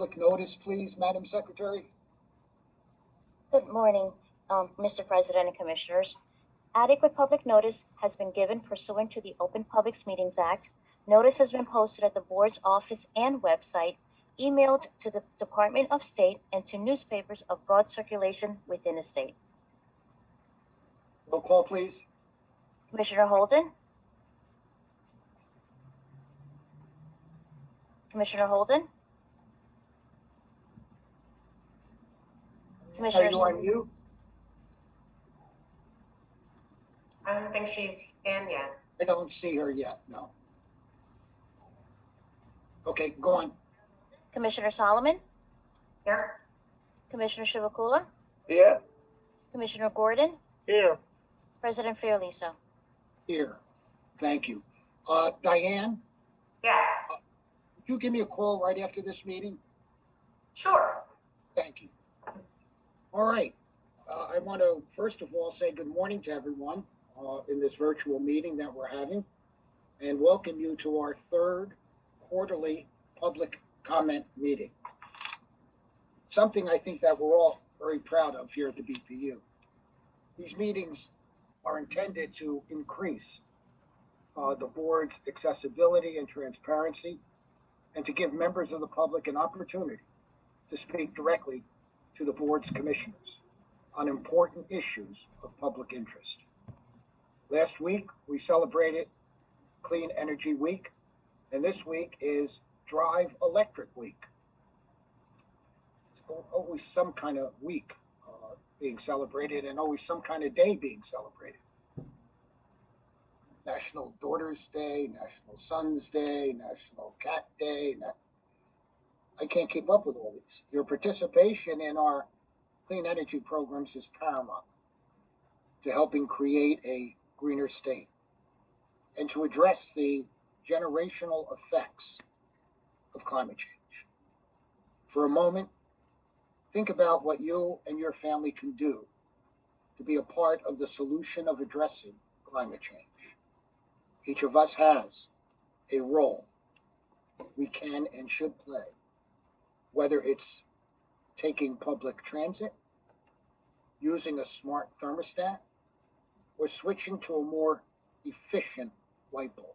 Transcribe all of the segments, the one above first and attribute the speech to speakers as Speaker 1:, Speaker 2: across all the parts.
Speaker 1: public notice, please, Madam Secretary?
Speaker 2: Good morning, Mr. President and Commissioners. Adequate public notice has been given pursuant to the Open Public Meetings Act. Notice has been posted at the board's office and website, emailed to the Department of State, and to newspapers of broad circulation within the state.
Speaker 1: Roll call, please.
Speaker 2: Commissioner Holden? Commissioner Holden?
Speaker 1: Are you on mute?
Speaker 3: I don't think she's in yet.
Speaker 1: I don't see her yet, no. Okay, go on.
Speaker 2: Commissioner Solomon?
Speaker 3: Here.
Speaker 2: Commissioner Shivakula?
Speaker 4: Here.
Speaker 2: Commissioner Gordon?
Speaker 4: Here.
Speaker 2: President Fiorliso?
Speaker 1: Here. Thank you. Diane,
Speaker 3: Yes.
Speaker 1: would you give me a call right after this meeting?
Speaker 3: Sure.
Speaker 1: Thank you. All right. I want to, first of all, say good morning to everyone in this virtual meeting that we're having, and welcome you to our third quarterly public comment meeting. Something I think that we're all very proud of here at the BPU. These meetings are intended to increase the board's accessibility and transparency, and to give members of the public an opportunity to speak directly to the board's commissioners on important issues of public interest. Last week, we celebrated Clean Energy Week, and this week is Drive Electric Week. It's always some kind of week being celebrated, and always some kind of day being celebrated. National Daughters Day, National Sons Day, National Cat Day. I can't keep up with all these. Your participation in our clean energy programs is paramount to helping create a greener state and to address the generational effects of climate change. For a moment, think about what you and your family can do to be a part of the solution of addressing climate change. Each of us has a role we can and should play, whether it's taking public transit, using a smart thermostat, or switching to a more efficient light bulb.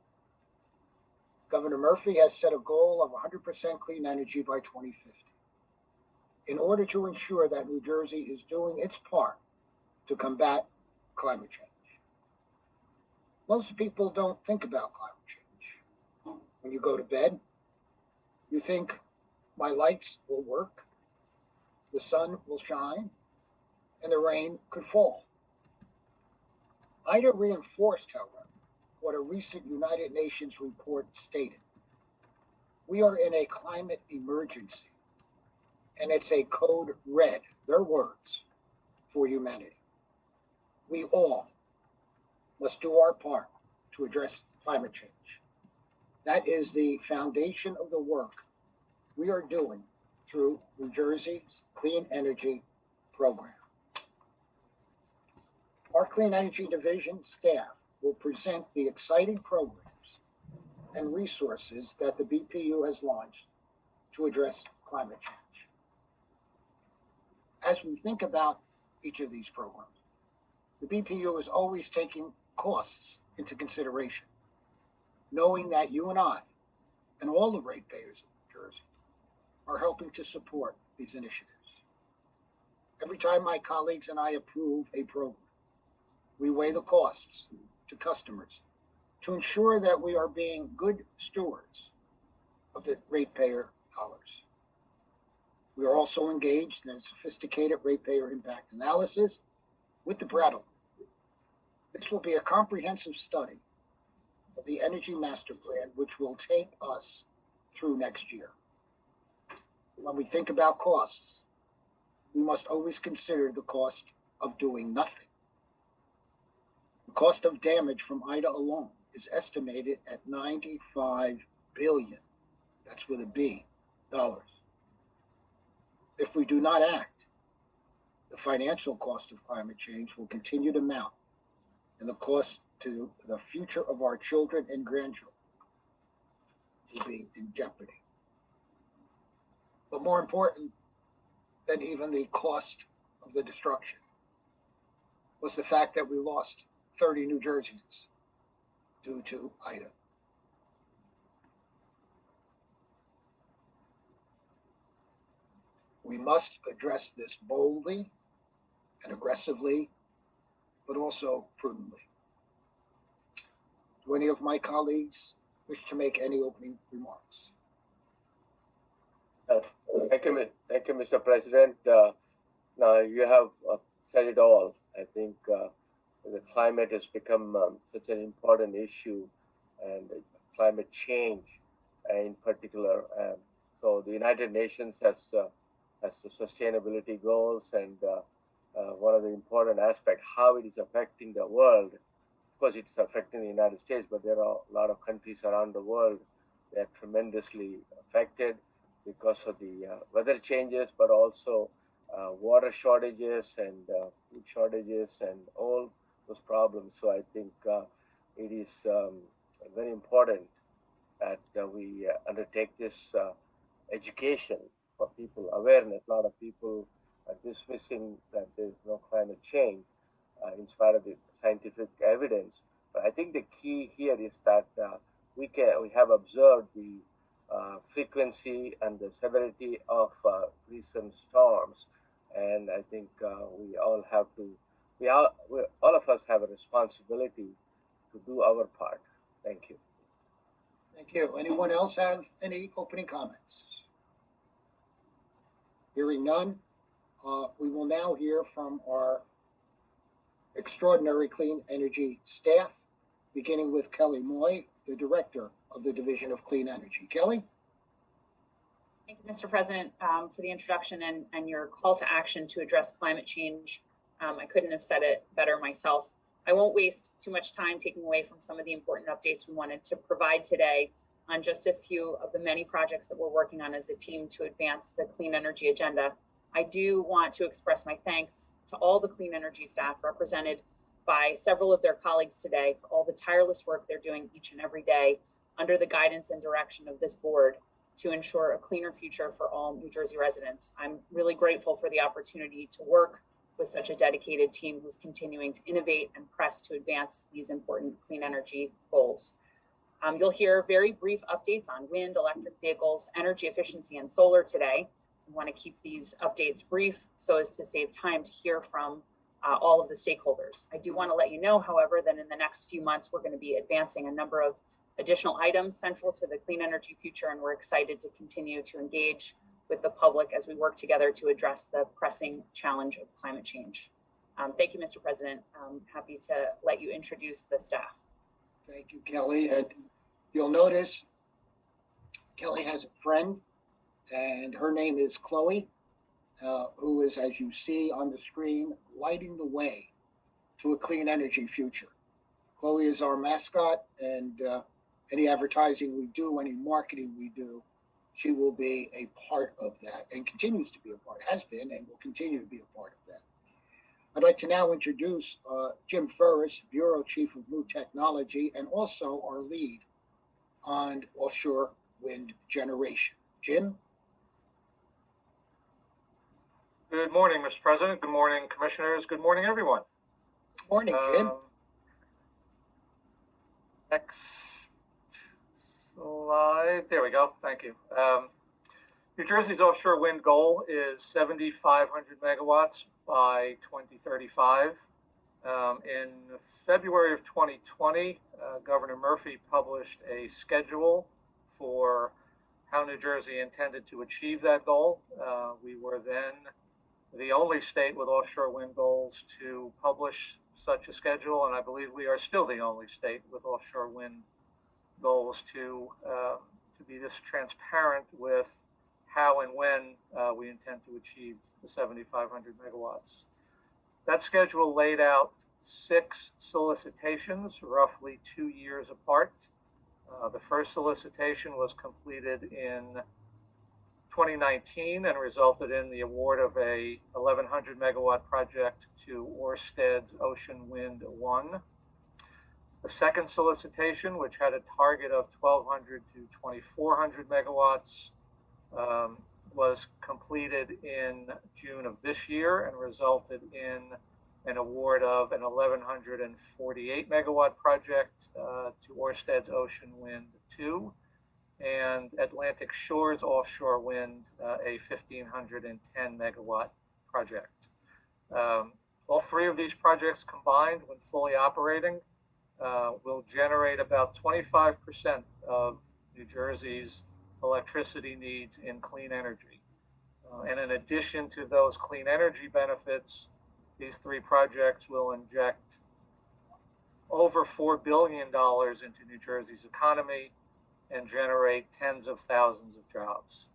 Speaker 1: Governor Murphy has set a goal of 100% clean energy by 2050 in order to ensure that New Jersey is doing its part to combat climate change. Most people don't think about climate change. When you go to bed, you think, my lights will work, the sun will shine, and the rain could fall. Ida reinforced, however, what a recent United Nations report stated. We are in a climate emergency, and it's a code red, their words, for humanity. We all must do our part to address climate change. That is the foundation of the work we are doing through New Jersey's Clean Energy Program. Our Clean Energy Division staff will present the exciting programs and resources that the BPU has launched to address climate change. As we think about each of these programs, the BPU is always taking costs into consideration, knowing that you and I and all the ratepayers of New Jersey are helping to support these initiatives. Every time my colleagues and I approve a program, we weigh the costs to customers to ensure that we are being good stewards of the ratepayer dollars. We are also engaged in a sophisticated ratepayer impact analysis with the Brattle Group. This will be a comprehensive study of the Energy Master Plan, which will take us through next year. When we think about costs, we must always consider the cost of doing nothing. The cost of damage from Ida alone is estimated at $95 billion, that's with a B, dollars. If we do not act, the financial cost of climate change will continue to mount, and the cost to the future of our children and grandchildren will be in jeopardy. But more important than even the cost of the destruction was the fact that we lost 30 New Jerseyans due to Ida. We must address this boldly and aggressively, but also prudently. Do any of my colleagues wish to make any opening remarks?
Speaker 4: Thank you, Mr. President. Now you have said it all. I think the climate has become such an important issue, and climate change in particular. So the United Nations has the sustainability goals, and one of the important aspects, how it is affecting the world. Of course, it's affecting the United States, but there are a lot of countries around the world that are tremendously affected because of the weather changes, but also water shortages and food shortages and all those problems. So I think it is very important that we undertake this education for people, awareness. A lot of people are dismissing that there's no climate change in spite of the scientific evidence. But I think the key here is that we have observed the frequency and the severity of recent storms, and I think we all have to, all of us have a responsibility to do our part. Thank you.
Speaker 1: Thank you. Anyone else have any opening comments? Hearing none, we will now hear from our extraordinary clean energy staff, beginning with Kelly Moy, the director of the Division of Clean Energy. Kelly?
Speaker 5: Thank you, Mr. President, for the introduction and your call to action to address climate change. I couldn't have said it better myself. I won't waste too much time taking away from some of the important updates we wanted to provide today on just a few of the many projects that we're working on as a team to advance the clean energy agenda. I do want to express my thanks to all the clean energy staff represented by several of their colleagues today for all the tireless work they're doing each and every day under the guidance and direction of this board to ensure a cleaner future for all New Jersey residents. I'm really grateful for the opportunity to work with such a dedicated team who's continuing to innovate and press to advance these important clean energy goals. You'll hear very brief updates on wind, electric vehicles, energy efficiency, and solar today. I want to keep these updates brief so as to save time to hear from all of the stakeholders. I do want to let you know, however, that in the next few months, we're going to be advancing a number of additional items central to the clean energy future, and we're excited to continue to engage with the public as we work together to address the pressing challenge of climate change. Thank you, Mr. President. I'm happy to let you introduce the staff.
Speaker 1: Thank you, Kelly. And you'll notice Kelly has a friend, and her name is Chloe, who is, as you see on the screen, lighting the way to a clean energy future. Chloe is our mascot, and any advertising we do, any marketing we do, she will be a part of that and continues to be a part, has been and will continue to be a part of that. I'd like to now introduce Jim Ferris, Bureau Chief of New Technology, and also our lead on offshore wind generation. Jim?
Speaker 6: Good morning, Mr. President. Good morning, Commissioners. Good morning, everyone.
Speaker 1: Good morning, Jim.
Speaker 6: Next slide. There we go. Thank you. New Jersey's offshore wind goal is 7,500 megawatts by 2035. In February of 2020, Governor Murphy published a schedule for how New Jersey intended to achieve that goal. We were then the only state with offshore wind goals to publish such a schedule, and I believe we are still the only state with offshore wind goals to be this transparent with how and when we intend to achieve the 7,500 megawatts. That schedule laid out 6 solicitations, roughly 2 years apart. The first solicitation was completed in 2019 and resulted in the award of a 1,100 megawatt project to Ørsted's Ocean Wind 1. The second solicitation, which had a target of 1,200 to 2,400 megawatts, was completed in June of this year and resulted in an award of an 1,148 megawatt project to Ørsted's Ocean Wind 2 and Atlantic Shores Offshore Wind, a 1,510 megawatt project. All three of these projects combined, when fully operating, will generate about 25% of New Jersey's electricity needs in clean energy. And in addition to those clean energy benefits, these three projects will inject over $4 billion into New Jersey's economy and generate tens of thousands of jobs.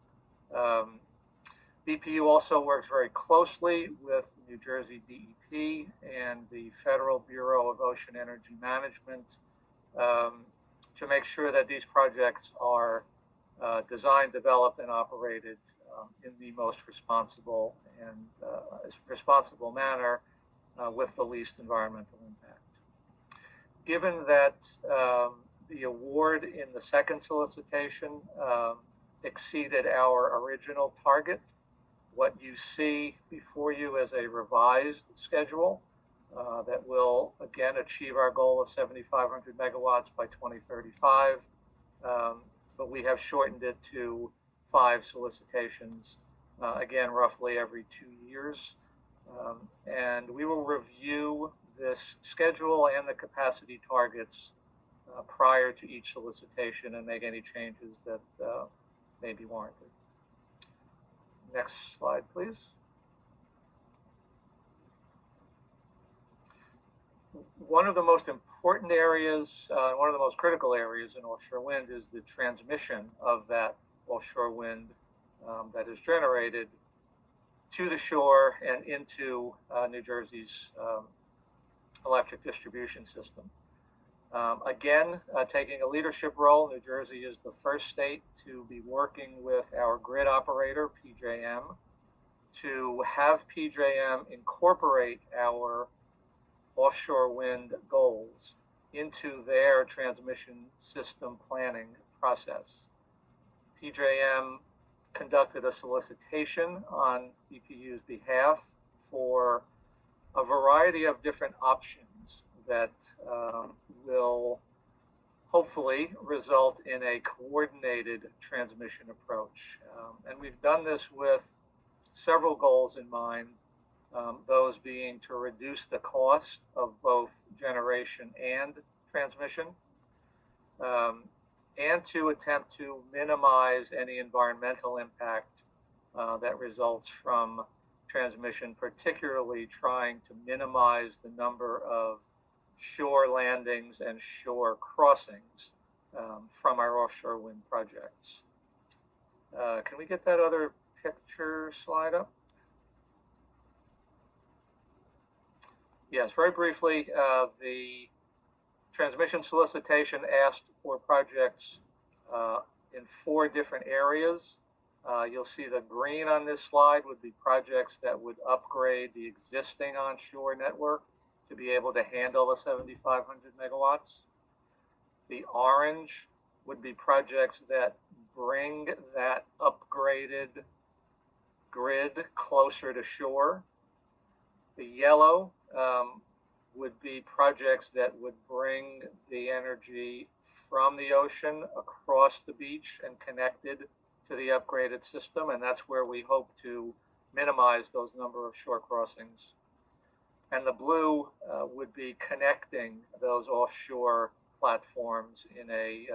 Speaker 6: BPU also works very closely with New Jersey DEP and the Federal Bureau of Ocean Energy Management to make sure that these projects are designed, developed, and operated in the most responsible manner with the least environmental impact. Given that the award in the second solicitation exceeded our original target, what you see before you is a revised schedule that will again achieve our goal of 7,500 megawatts by 2035. But we have shortened it to 5 solicitations, again, roughly every 2 years. And we will review this schedule and the capacity targets prior to each solicitation and make any changes that may be warranted. Next slide, please. One of the most important areas, one of the most critical areas in offshore wind is the transmission of that offshore wind that is generated to the shore and into New Jersey's electric distribution system. Again, taking a leadership role, New Jersey is the first state to be working with our grid operator, PJM, to have PJM incorporate our offshore wind goals into their transmission system planning process. PJM conducted a solicitation on BPU's behalf for a variety of different options that will hopefully result in a coordinated transmission approach. And we've done this with several goals in mind, those being to reduce the cost of both generation and transmission, and to attempt to minimize any environmental impact that results from transmission, particularly trying to minimize the number of shore landings and shore crossings from our offshore wind projects. Can we get that other picture slide up? Yes, very briefly, the transmission solicitation asked for projects in 4 different areas. You'll see the green on this slide would be projects that would upgrade the existing onshore network to be able to handle the 7,500 megawatts. The orange would be projects that bring that upgraded grid closer to shore. The yellow would be projects that would bring the energy from the ocean across the beach and connected to the upgraded system, and that's where we hope to minimize those number of shore crossings. And the blue would be connecting those offshore platforms in a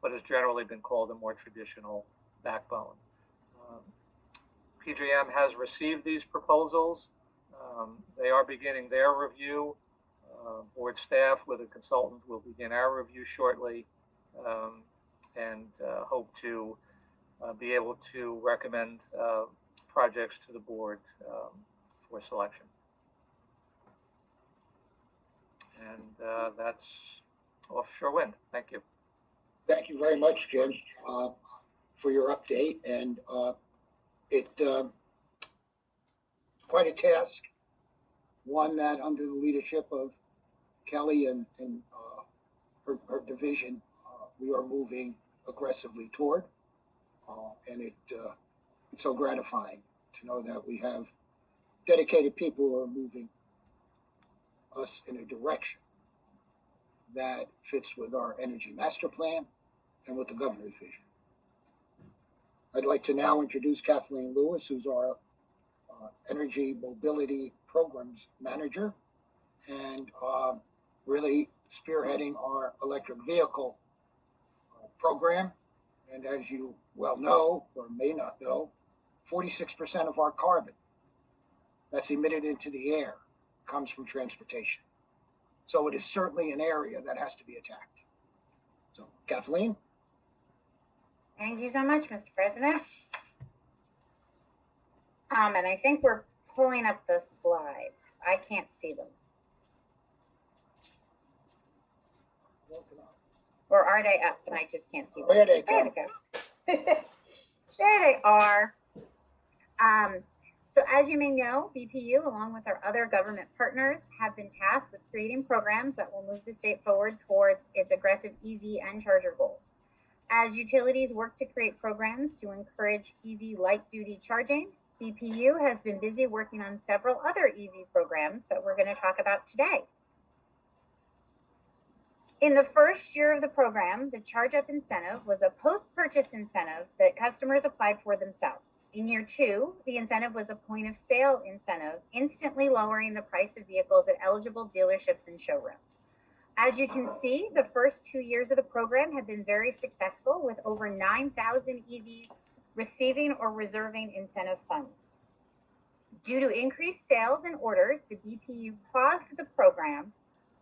Speaker 6: what has generally been called a more traditional backbone. PJM has received these proposals. They are beginning their review. Board staff with a consultant will begin our review shortly, and hope to be able to recommend projects to the board for selection. And that's offshore wind. Thank you.
Speaker 1: Thank you very much, Jim, for your update. And it's quite a task, one that under the leadership of Kelly and her division, we are moving aggressively toward. And it's It's so gratifying to know that we have dedicated people who are moving us in a direction that fits with our energy master plan and with the governor's vision. I'd like to now introduce Kathleen Lewis, who's our Energy Mobility Programs Manager and really spearheading our electric vehicle program. And as you well know, or may not know, 46% of our carbon that's emitted into the air comes from transportation. So it is certainly an area that has to be attacked. So, Kathleen?
Speaker 7: Thank you so much, Mr. President. And I think we're pulling up the slides. I can't see them. Or are they up and I just can't see them?
Speaker 1: There they
Speaker 7: There
Speaker 1: go.
Speaker 7: they go. There they are. So as you may know, BPU, along with our other government partners, have been tasked with creating programs that will move the state forward towards its aggressive EV and charger goals. As utilities work to create programs to encourage EV light-duty charging, BPU has been busy working on several other EV programs that we're going to talk about today. In the first year of the program, the Charge Up incentive was a post-purchase incentive that customers applied for themselves. In year 2, the incentive was a point of sale incentive, instantly lowering the price of vehicles at eligible dealerships and showrooms. As you can see, the first 2 years of the program have been very successful, with over 9,000 EVs receiving or reserving incentive funds. Due to increased sales and orders, the BPU paused the program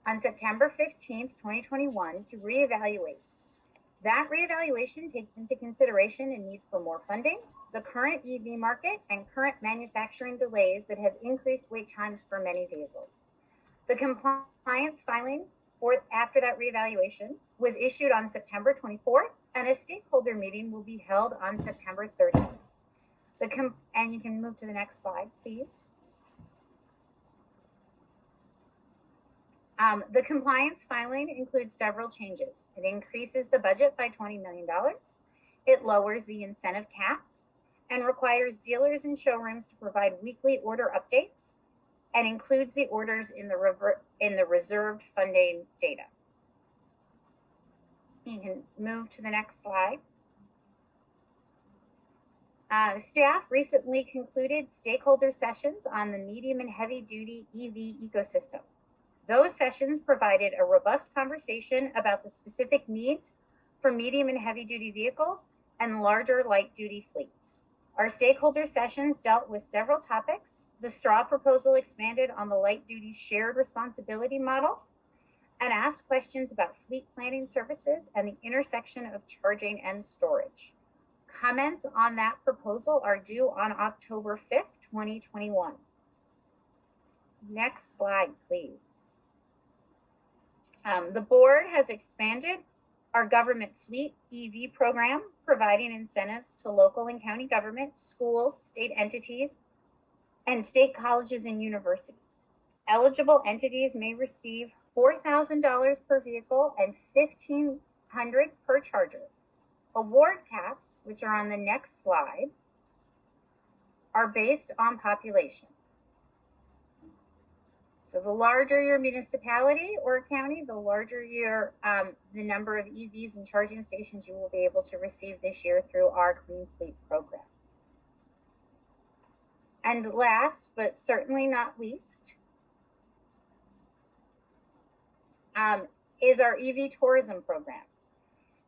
Speaker 7: on September 15th, 2021 to reevaluate. That reevaluation takes into consideration a need for more funding, the current EV market, and current manufacturing delays that have increased wait times for many vehicles. The compliance filing after that reevaluation was issued on September 24th, and a stakeholder meeting will be held on September 30th. And you can move to the next slide, please. The compliance filing includes several changes. It increases the budget by $20 million. It lowers the incentive caps and requires dealers and showrooms to provide weekly order updates, and includes the orders in the reserved funding data. You can move to the next slide. Staff recently concluded stakeholder sessions on the medium and heavy duty EV ecosystem. Those sessions provided a robust conversation about the specific needs for medium and heavy duty vehicles and larger light duty fleets. Our stakeholder sessions dealt with several topics. The straw proposal expanded on the light duty shared responsibility model and asked questions about fleet planning services and the intersection of charging and storage. Comments on that proposal are due on October 5th, 2021. Next slide, please. The board has expanded our government fleet EV program, providing incentives to local and county government, schools, state entities, and state colleges and universities. Eligible entities may receive $4,000 per vehicle and $1,500 per charger. Award caps, which are on the next slide, are based on population. So the larger your municipality or county, the larger your the number of EVs and charging stations you will be able to receive this year through our Clean Fleet program. And last, but certainly not least, is our EV tourism program.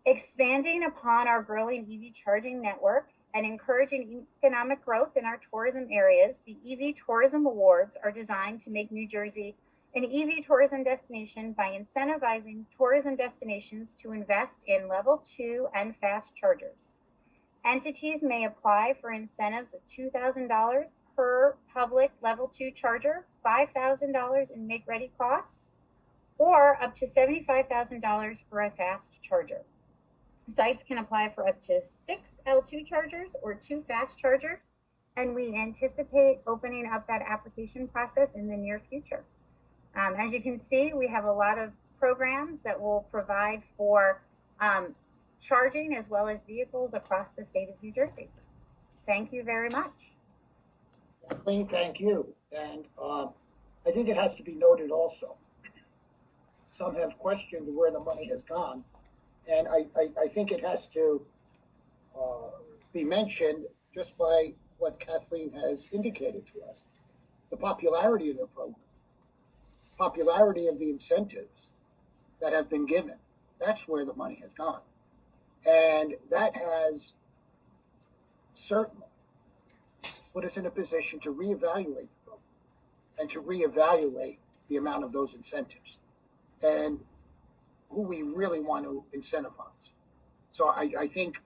Speaker 7: Expanding upon our growing EV charging network and encouraging economic growth in our tourism areas, the EV Tourism Awards are designed to make New Jersey an EV tourism destination by incentivizing tourism destinations to invest in level 2 and fast chargers. Entities may apply for incentives of $2,000 per public level 2 charger, $5,000 in make-ready costs, or up to $75,000 for a fast charger. Sites can apply for up to 6 L2 chargers or 2 fast chargers, and we anticipate opening up that application process in the near future. As you can see, we have a lot of programs that will provide for charging as well as vehicles across the state of New Jersey. Thank you very much.
Speaker 1: Kathleen, thank you. And I think it has to be noted also, some have questioned where the money has gone. And I think it has to be mentioned just by what Kathleen has indicated to us. The popularity of the program, popularity of the incentives that have been given, that's where the money has gone. And that has certainly put us in a position to reevaluate the program and to reevaluate the amount of those incentives and who we really want to incentivize. So I think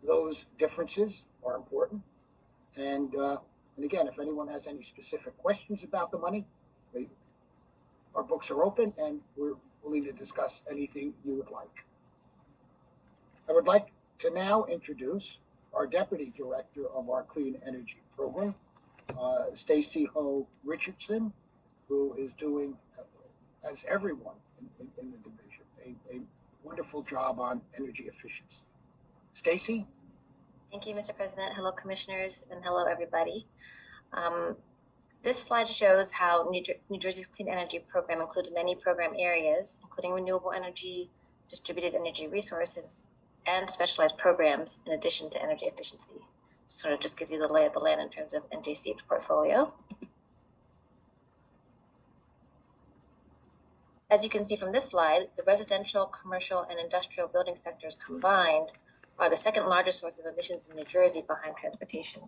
Speaker 1: those differences are important. And again, if anyone has any specific questions about the money, our books are open and we're willing to discuss anything you would like. I would like to now introduce our Deputy Director of our Clean Energy Program, Stacy Ho Richardson, who is doing, as everyone in the division, a wonderful job on energy efficiency. Stacy?
Speaker 8: Thank you, Mr. President. Hello, Commissioners, and hello, everybody. This slide shows how New Jersey's Clean Energy Program includes many program areas, including renewable energy, distributed energy resources, and specialized programs in addition to energy efficiency. Sort of just gives you the lay of the land in terms of NJC's portfolio. As you can see from this slide, the residential, commercial, and industrial building sectors combined are the second largest source of emissions in New Jersey behind transportation.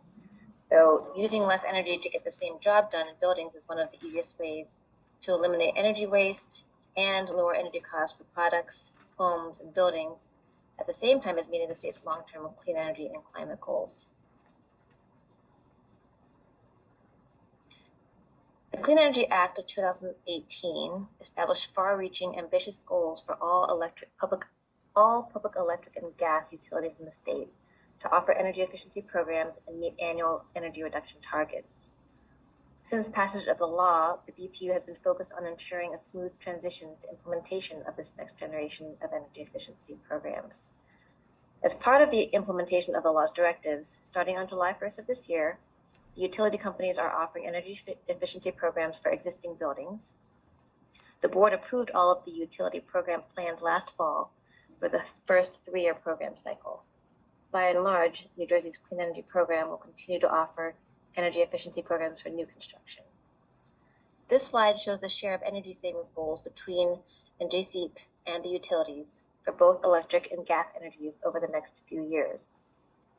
Speaker 8: So using less energy to get the same job done in buildings is one of the easiest ways to eliminate energy waste and lower energy costs for products, homes, and buildings, at the same time as meeting the state's long-term clean energy and climate goals. The Clean Energy Act of 2018 established far-reaching, ambitious goals for all public electric and gas utilities in the state to offer energy efficiency programs and meet annual energy reduction targets. Since passage of the law, the BPU has been focused on ensuring a smooth transition to implementation of this next generation of energy efficiency programs. As part of the implementation of the law's directives, starting on July 1st of this year, the utility companies are offering energy efficiency programs for existing buildings. The board approved all of the utility program plans last fall for the first 3-year program cycle. By and large, New Jersey's Clean Energy Program will continue to offer energy efficiency programs for new construction. This slide shows the share of energy savings goals between NJCEP and the utilities for both electric and gas energy use over the next few years.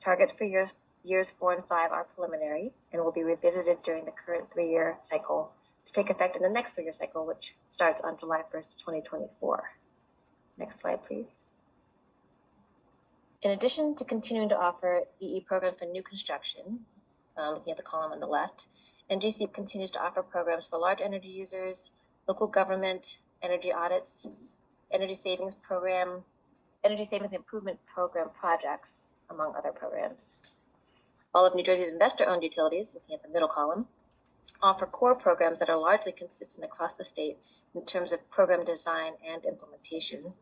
Speaker 8: Targets for years 4 and 5 are preliminary and will be revisited during the current 3-year cycle to take effect in the next 3-year cycle, which starts on July 1st, 2024. Next slide, please. In addition to continuing to offer EE programs for new construction, looking at the column on the left, NJCEP continues to offer programs for large energy users, local government, energy audits, energy savings improvement program projects, among other programs. All of New Jersey's investor-owned utilities, looking at the middle column, offer core programs that are largely consistent across the state in terms of program design and implementation.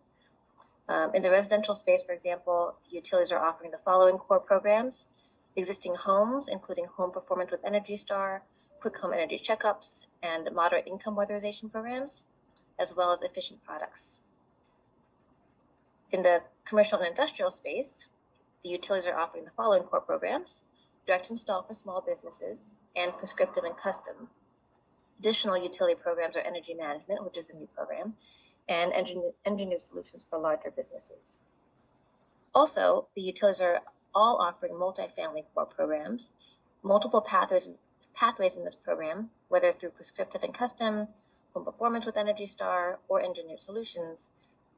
Speaker 8: In the residential space, for example, utilities are offering the following core programs: existing homes, including home performance with Energy Star, quick home energy checkups, and moderate income weatherization programs, as well as efficient products. In the commercial and industrial space, the utilities are offering the following core programs: direct install for small businesses and prescriptive and custom. Additional utility programs are energy management, which is a new program, and engineered solutions for larger businesses. Also, the utilities are all offering multifamily core programs. Multiple pathways in this program, whether through prescriptive and custom, home performance with Energy Star, or engineered solutions,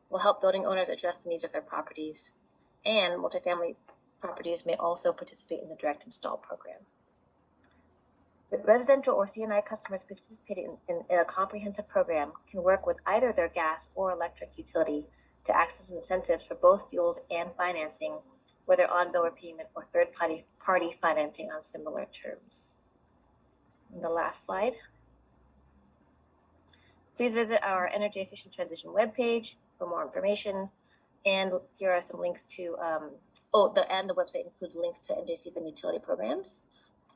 Speaker 8: will help building owners address the needs of their properties. And multifamily properties may also participate in the direct install program. Residential or C&I customers participating in a comprehensive program can work with either their gas or electric utility to access incentives for both fuels and financing, whether on-bill repayment or third-party financing on similar terms. And the last slide. Please visit our Energy Efficient Transition webpage for more information. And here are some links to, and the website includes links to NJCP and utility programs.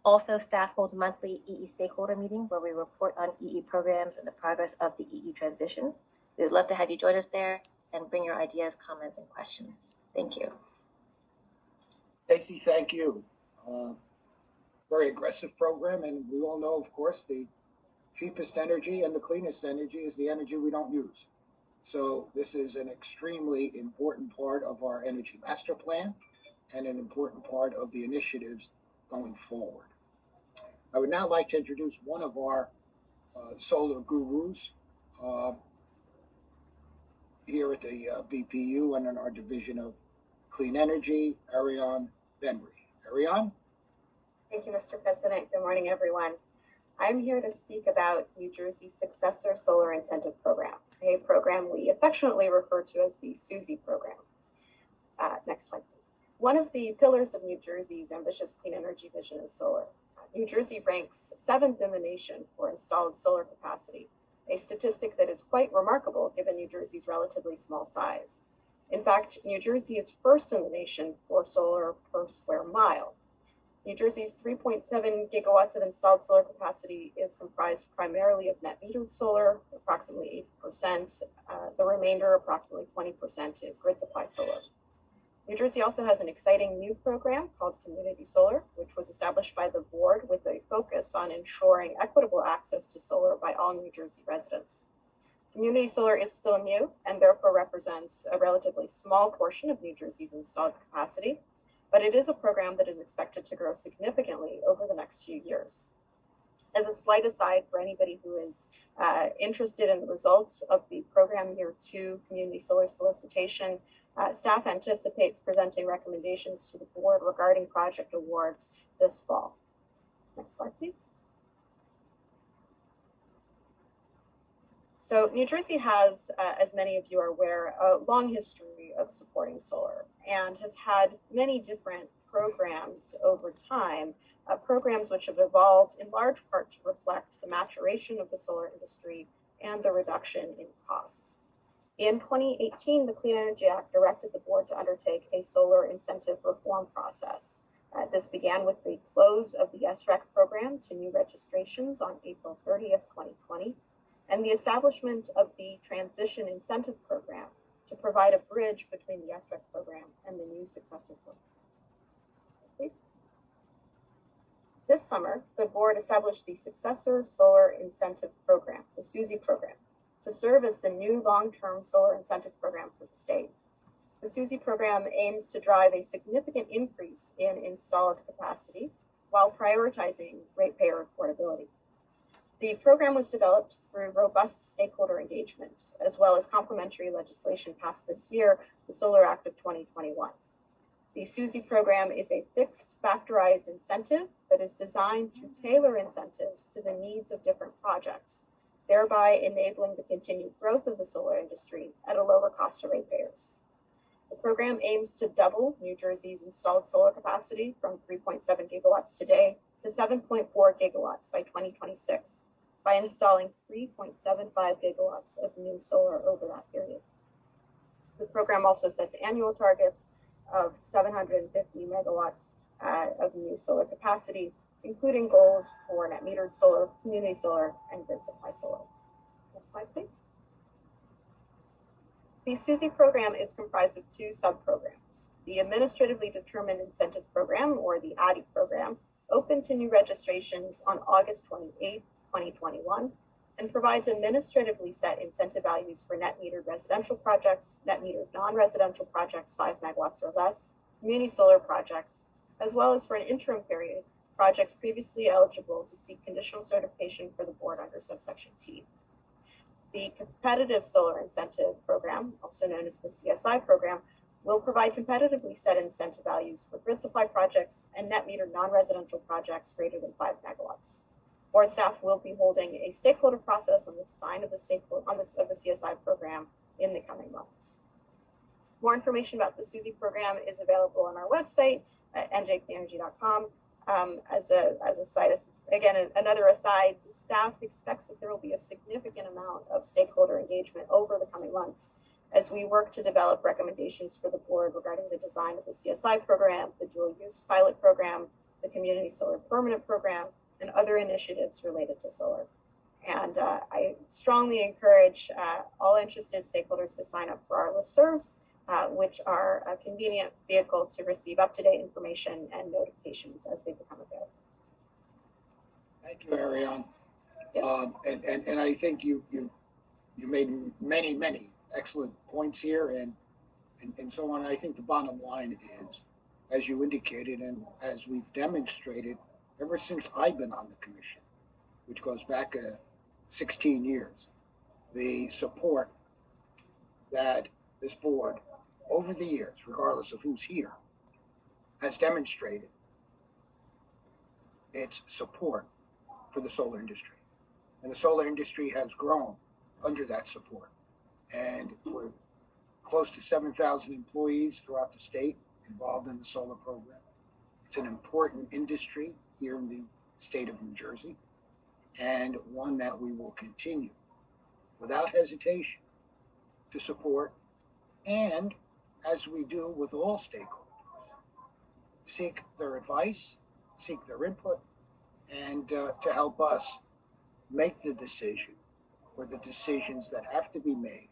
Speaker 8: Also, staff holds monthly EE stakeholder meeting where we report on EE programs and the progress of the EE transition. We would love to have you join us there and bring your ideas, comments, and questions. Thank you.
Speaker 1: Stacy, thank you. Very aggressive program, and we all know, of course, the cheapest energy and the cleanest energy is the energy we don't use. So this is an extremely important part of our energy master plan and an important part of the initiatives going forward. I would now like to introduce one of our solar gurus here at the BPU and in our division of clean energy, Ariane Benry. Ariane?
Speaker 9: Thank you, Mr. President. Good morning, everyone. I'm here to speak about New Jersey's successor solar incentive program, a program we affectionately refer to as the Susi Program. Next slide, please. One of the pillars of New Jersey's ambitious clean energy vision is solar. New Jersey ranks 7th in the nation for installed solar capacity, a statistic that is quite remarkable given New Jersey's relatively small size. In fact, New Jersey is first in the nation for solar per square mile. New Jersey's 3.7 gigawatts of installed solar capacity is comprised primarily of net metered solar, approximately 80%. The remainder, approximately 20%, is grid supply solar. New Jersey also has an exciting new program called Community Solar, which was established by the board with a focus on ensuring equitable access to solar by all New Jersey residents. Community solar is still new and therefore represents a relatively small portion of New Jersey's installed capacity, but it is a program that is expected to grow significantly over the next few years. As a slight aside for anybody who is interested in the results of the Program Year 2 Community Solar Solicitation, staff anticipates presenting recommendations to the board regarding project awards this fall. Next slide, please. So New Jersey has, as many of you are aware, a long history of supporting solar and has had many different programs over time, programs which have evolved in large part to reflect the maturation of the solar industry and the reduction in costs. In 2018, the Clean Energy Act directed the board to undertake a solar incentive reform process. This began with the close of the SREC program to new registrations on April 30th, 2020, and the establishment of the Transition Incentive Program to provide a bridge between the SREC program and the new successor program. Please. This summer, the board established the Successor Solar Incentive Program, the Susi Program, to serve as the new long-term solar incentive program for the state. The Susi Program aims to drive a significant increase in installed capacity while prioritizing ratepayer affordability. The program was developed through robust stakeholder engagement, as well as complementary legislation passed this year, the Solar Act of 2021. The Susi Program is a fixed factorized incentive that is designed to tailor incentives to the needs of different projects, thereby enabling the continued growth of the solar industry at a lower cost to ratepayers. The program aims to double New Jersey's installed solar capacity from 3.7 gigawatts today to 7.4 gigawatts by 2026 by installing 3.75 gigawatts of new solar over that period. The program also sets annual targets of 750 megawatts of new solar capacity, including goals for net metered solar, community solar, and grid supply solar. Next slide, please. The Susi program is comprised of two sub-programs. The Administratively Determined Incentive Program, or the ADI program, opened to new registrations on August 28, 2021, and provides administratively set incentive values for net metered residential projects, net metered non-residential projects 5 megawatts or less, community solar projects, as well as for an interim period, projects previously eligible to seek conditional certification for the board under subsection T. The Competitive Solar Incentive Program, also known as the CSI program, will provide competitively set incentive values for grid supply projects and net metered non-residential projects greater than 5 megawatts. Board staff will be holding a stakeholder process on the design of the CSI program in the coming months. More information about the Susi program is available on our website at njcleanenergy.com. As a side, again, another aside, staff expects that there will be a significant amount of stakeholder engagement over the coming months as we work to develop recommendations for the board regarding the design of the CSI program, the dual use pilot program, the community solar permanent program, and other initiatives related to solar. And I strongly encourage all interested stakeholders to sign up for our listservs, which are a convenient vehicle to receive up-to-date information and notifications as they become available.
Speaker 1: Thank you, Ariane.
Speaker 9: Yep.
Speaker 1: And I think you made many excellent points here and so on. I think the bottom line is, as you indicated and as we've demonstrated ever since I've been on the commission, which goes back 16 years, the support that this board over the years, regardless of who's here, has demonstrated its support for the solar industry. And the solar industry has grown under that support. And we're close to 7,000 employees throughout the state involved in the solar program. It's an important industry here in the state of New Jersey, and one that we will continue without hesitation to support, and as we do with all stakeholders, seek their advice, seek their input, and to help us make the decision or the decisions that have to be made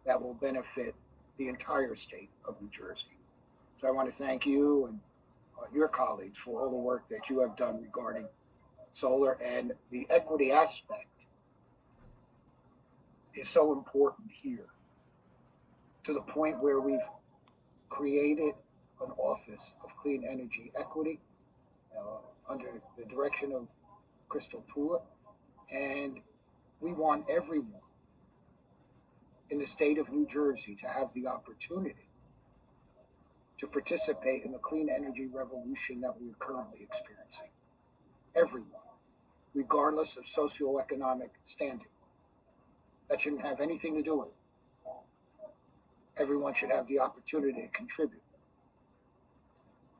Speaker 1: that will benefit the entire state of New Jersey. So I want to thank you and your colleagues for all the work that you have done regarding solar, and the equity aspect is so important here, to the point where we've created an Office of Clean Energy Equity under the direction of Crystal Pruitt, and we want everyone in the state of New Jersey to have the opportunity to participate in the clean energy revolution that we are currently experiencing. Everyone, regardless of socioeconomic standing. That shouldn't have anything to do with it. Everyone should have the opportunity to contribute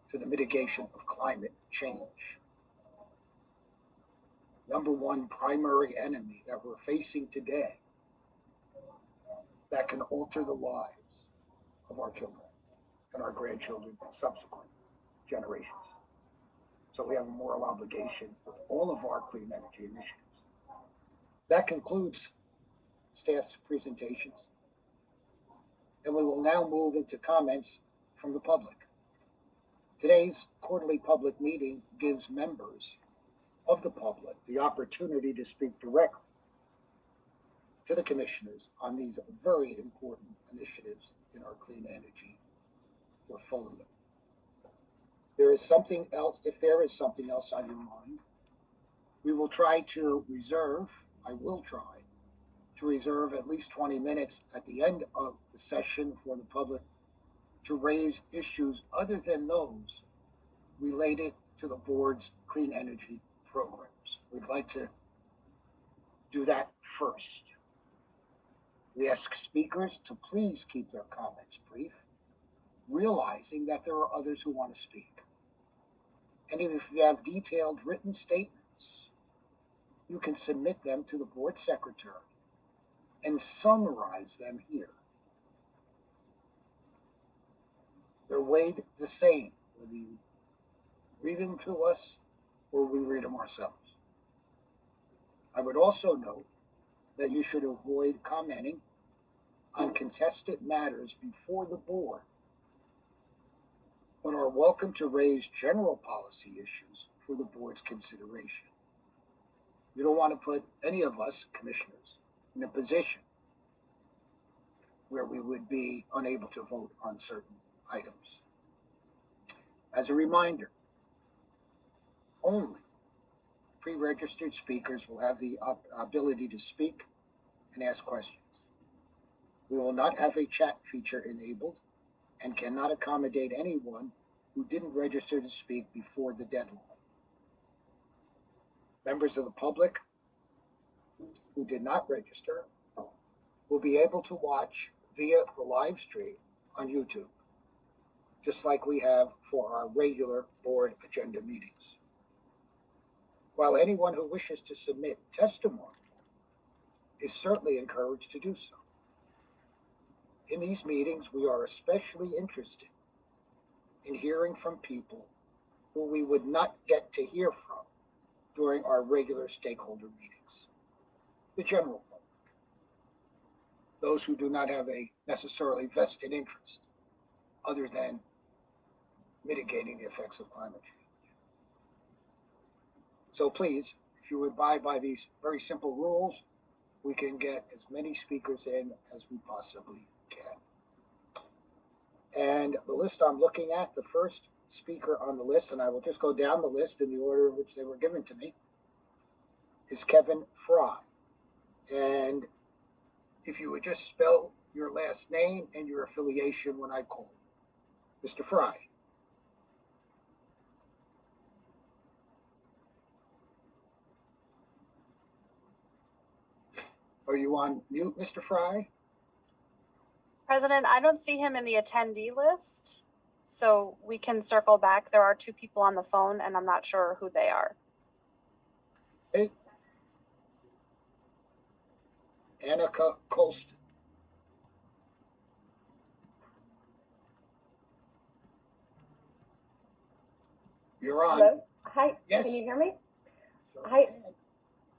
Speaker 1: to the mitigation of climate change. Number one primary enemy that we're facing today that can alter the lives of our children and our grandchildren and subsequent generations. So we have a moral obligation with all of our clean energy initiatives. That concludes staff's presentations, and we will now move into comments from the public. Today's quarterly public meeting gives members of the public the opportunity to speak directly to the commissioners on these very important initiatives in our clean energy portfolio. There is something else, if there is something else on your mind, we will try to reserve, I will try to reserve at least 20 minutes at the end of the session for the public to raise issues other than those related to the board's clean energy programs. We'd like to do that first. We ask speakers to please keep their comments brief, realizing that there are others who want to speak. And if you have detailed written statements, you can submit them to the board secretary and summarize them here. They're weighed the same, whether you read them to us or we read them ourselves. I would also note that you should avoid commenting on contested matters before the board, but are welcome to raise general policy issues for the board's consideration. You don't want to put any of us commissioners in a position where we would be unable to vote on certain items. As a reminder, only pre-registered speakers will have the ability to speak and ask questions. We will not have a chat feature enabled and cannot accommodate anyone who didn't register to speak before the deadline. Members of the public who did not register will be able to watch via the live stream on YouTube, just like we have for our regular board agenda meetings. While anyone who wishes to submit testimony is certainly encouraged to do so. In these meetings, we are especially interested in hearing from people who we would not get to hear from during our regular stakeholder meetings. The general public, those who do not have a necessarily vested interest other than mitigating the effects of climate change. So please, if you abide by these very simple rules, we can get as many speakers in as we possibly can. And the list I'm looking at, the first speaker on the list, and I will just go down the list in the order in which they were given to me, is Kevin Fry. And if you would just spell your last name and your affiliation when I call you. Mr. Fry. Are you on mute, Mr. Fry?
Speaker 10: President, I don't see him in the attendee list, so we can circle back. There are two people on the phone, and I'm not sure who they are.
Speaker 1: Okay. Annika Colston. You're on.
Speaker 11: Hello. Hi.
Speaker 1: Yes.
Speaker 11: Can you hear me?
Speaker 1: Sure.
Speaker 11: Hi.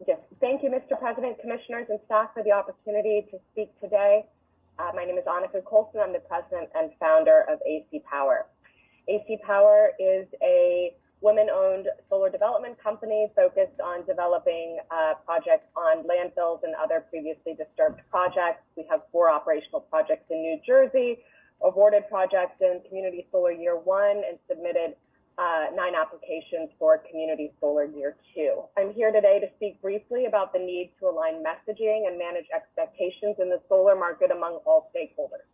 Speaker 11: Yes. Thank you, Mr. President, commissioners, and staff for the opportunity to speak today. My name is Annika Colston. I'm the president and founder of AC Power. AC Power is a women-owned solar development company focused on developing projects on landfills and other previously disturbed projects. We have 4 operational projects in New Jersey, awarded projects in Community Solar Year 1, and submitted 9 applications for Community Solar Year 2. I'm here today to speak briefly about the need to align messaging and manage expectations in the solar market among all stakeholders.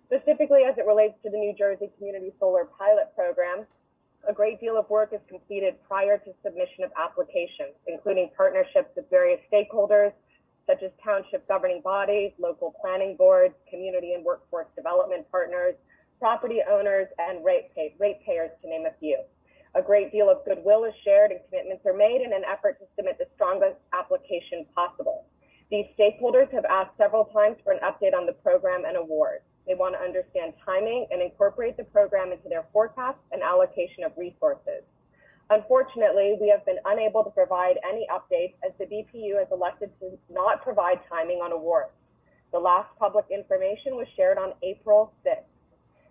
Speaker 11: Specifically, as it relates to the New Jersey Community Solar Pilot Program, a great deal of work is completed prior to submission of applications, including partnerships with various stakeholders, such as township governing bodies, local planning boards, community and workforce development partners, property owners, and ratepayers, to name a few. A great deal of goodwill is shared and commitments are made in an effort to submit the strongest application possible. These stakeholders have asked several times for an update on the program and awards. They want to understand timing and incorporate the program into their forecasts and allocation of resources. Unfortunately, we have been unable to provide any updates as the BPU has elected to not provide timing on awards. The last public information was shared on April 6th.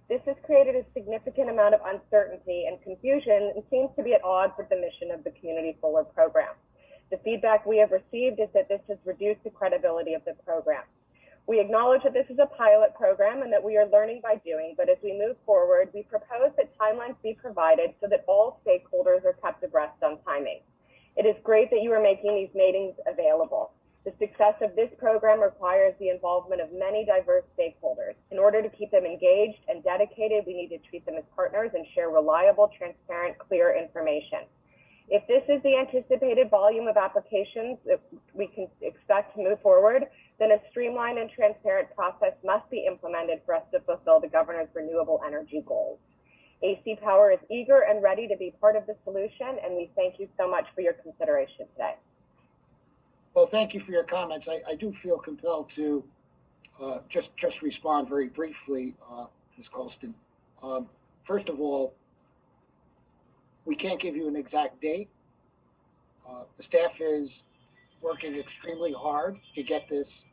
Speaker 11: This has created a significant amount of uncertainty and confusion and seems to be at odds with the mission of the Community Solar Program. The feedback we have received is that this has reduced the credibility of the program. We acknowledge that this is a pilot program and that we are learning by doing, but as we move forward, we propose that timelines be provided so that all stakeholders are kept abreast on timing. It is great that you are making these meetings available. The success of this program requires the involvement of many diverse stakeholders. In order to keep them engaged and dedicated, we need to treat them as partners and share reliable, transparent, clear information. If this is the anticipated volume of applications that we can expect to move forward, then a streamlined and transparent process must be implemented for us to fulfill the governor's renewable energy goals. AC Power is eager and ready to be part of the solution, and we thank you so much for your consideration today.
Speaker 1: Well, thank you for your comments. I do feel compelled to just respond very briefly, Ms. Colston. First of all, we can't give you an exact date. The staff is working extremely hard to get this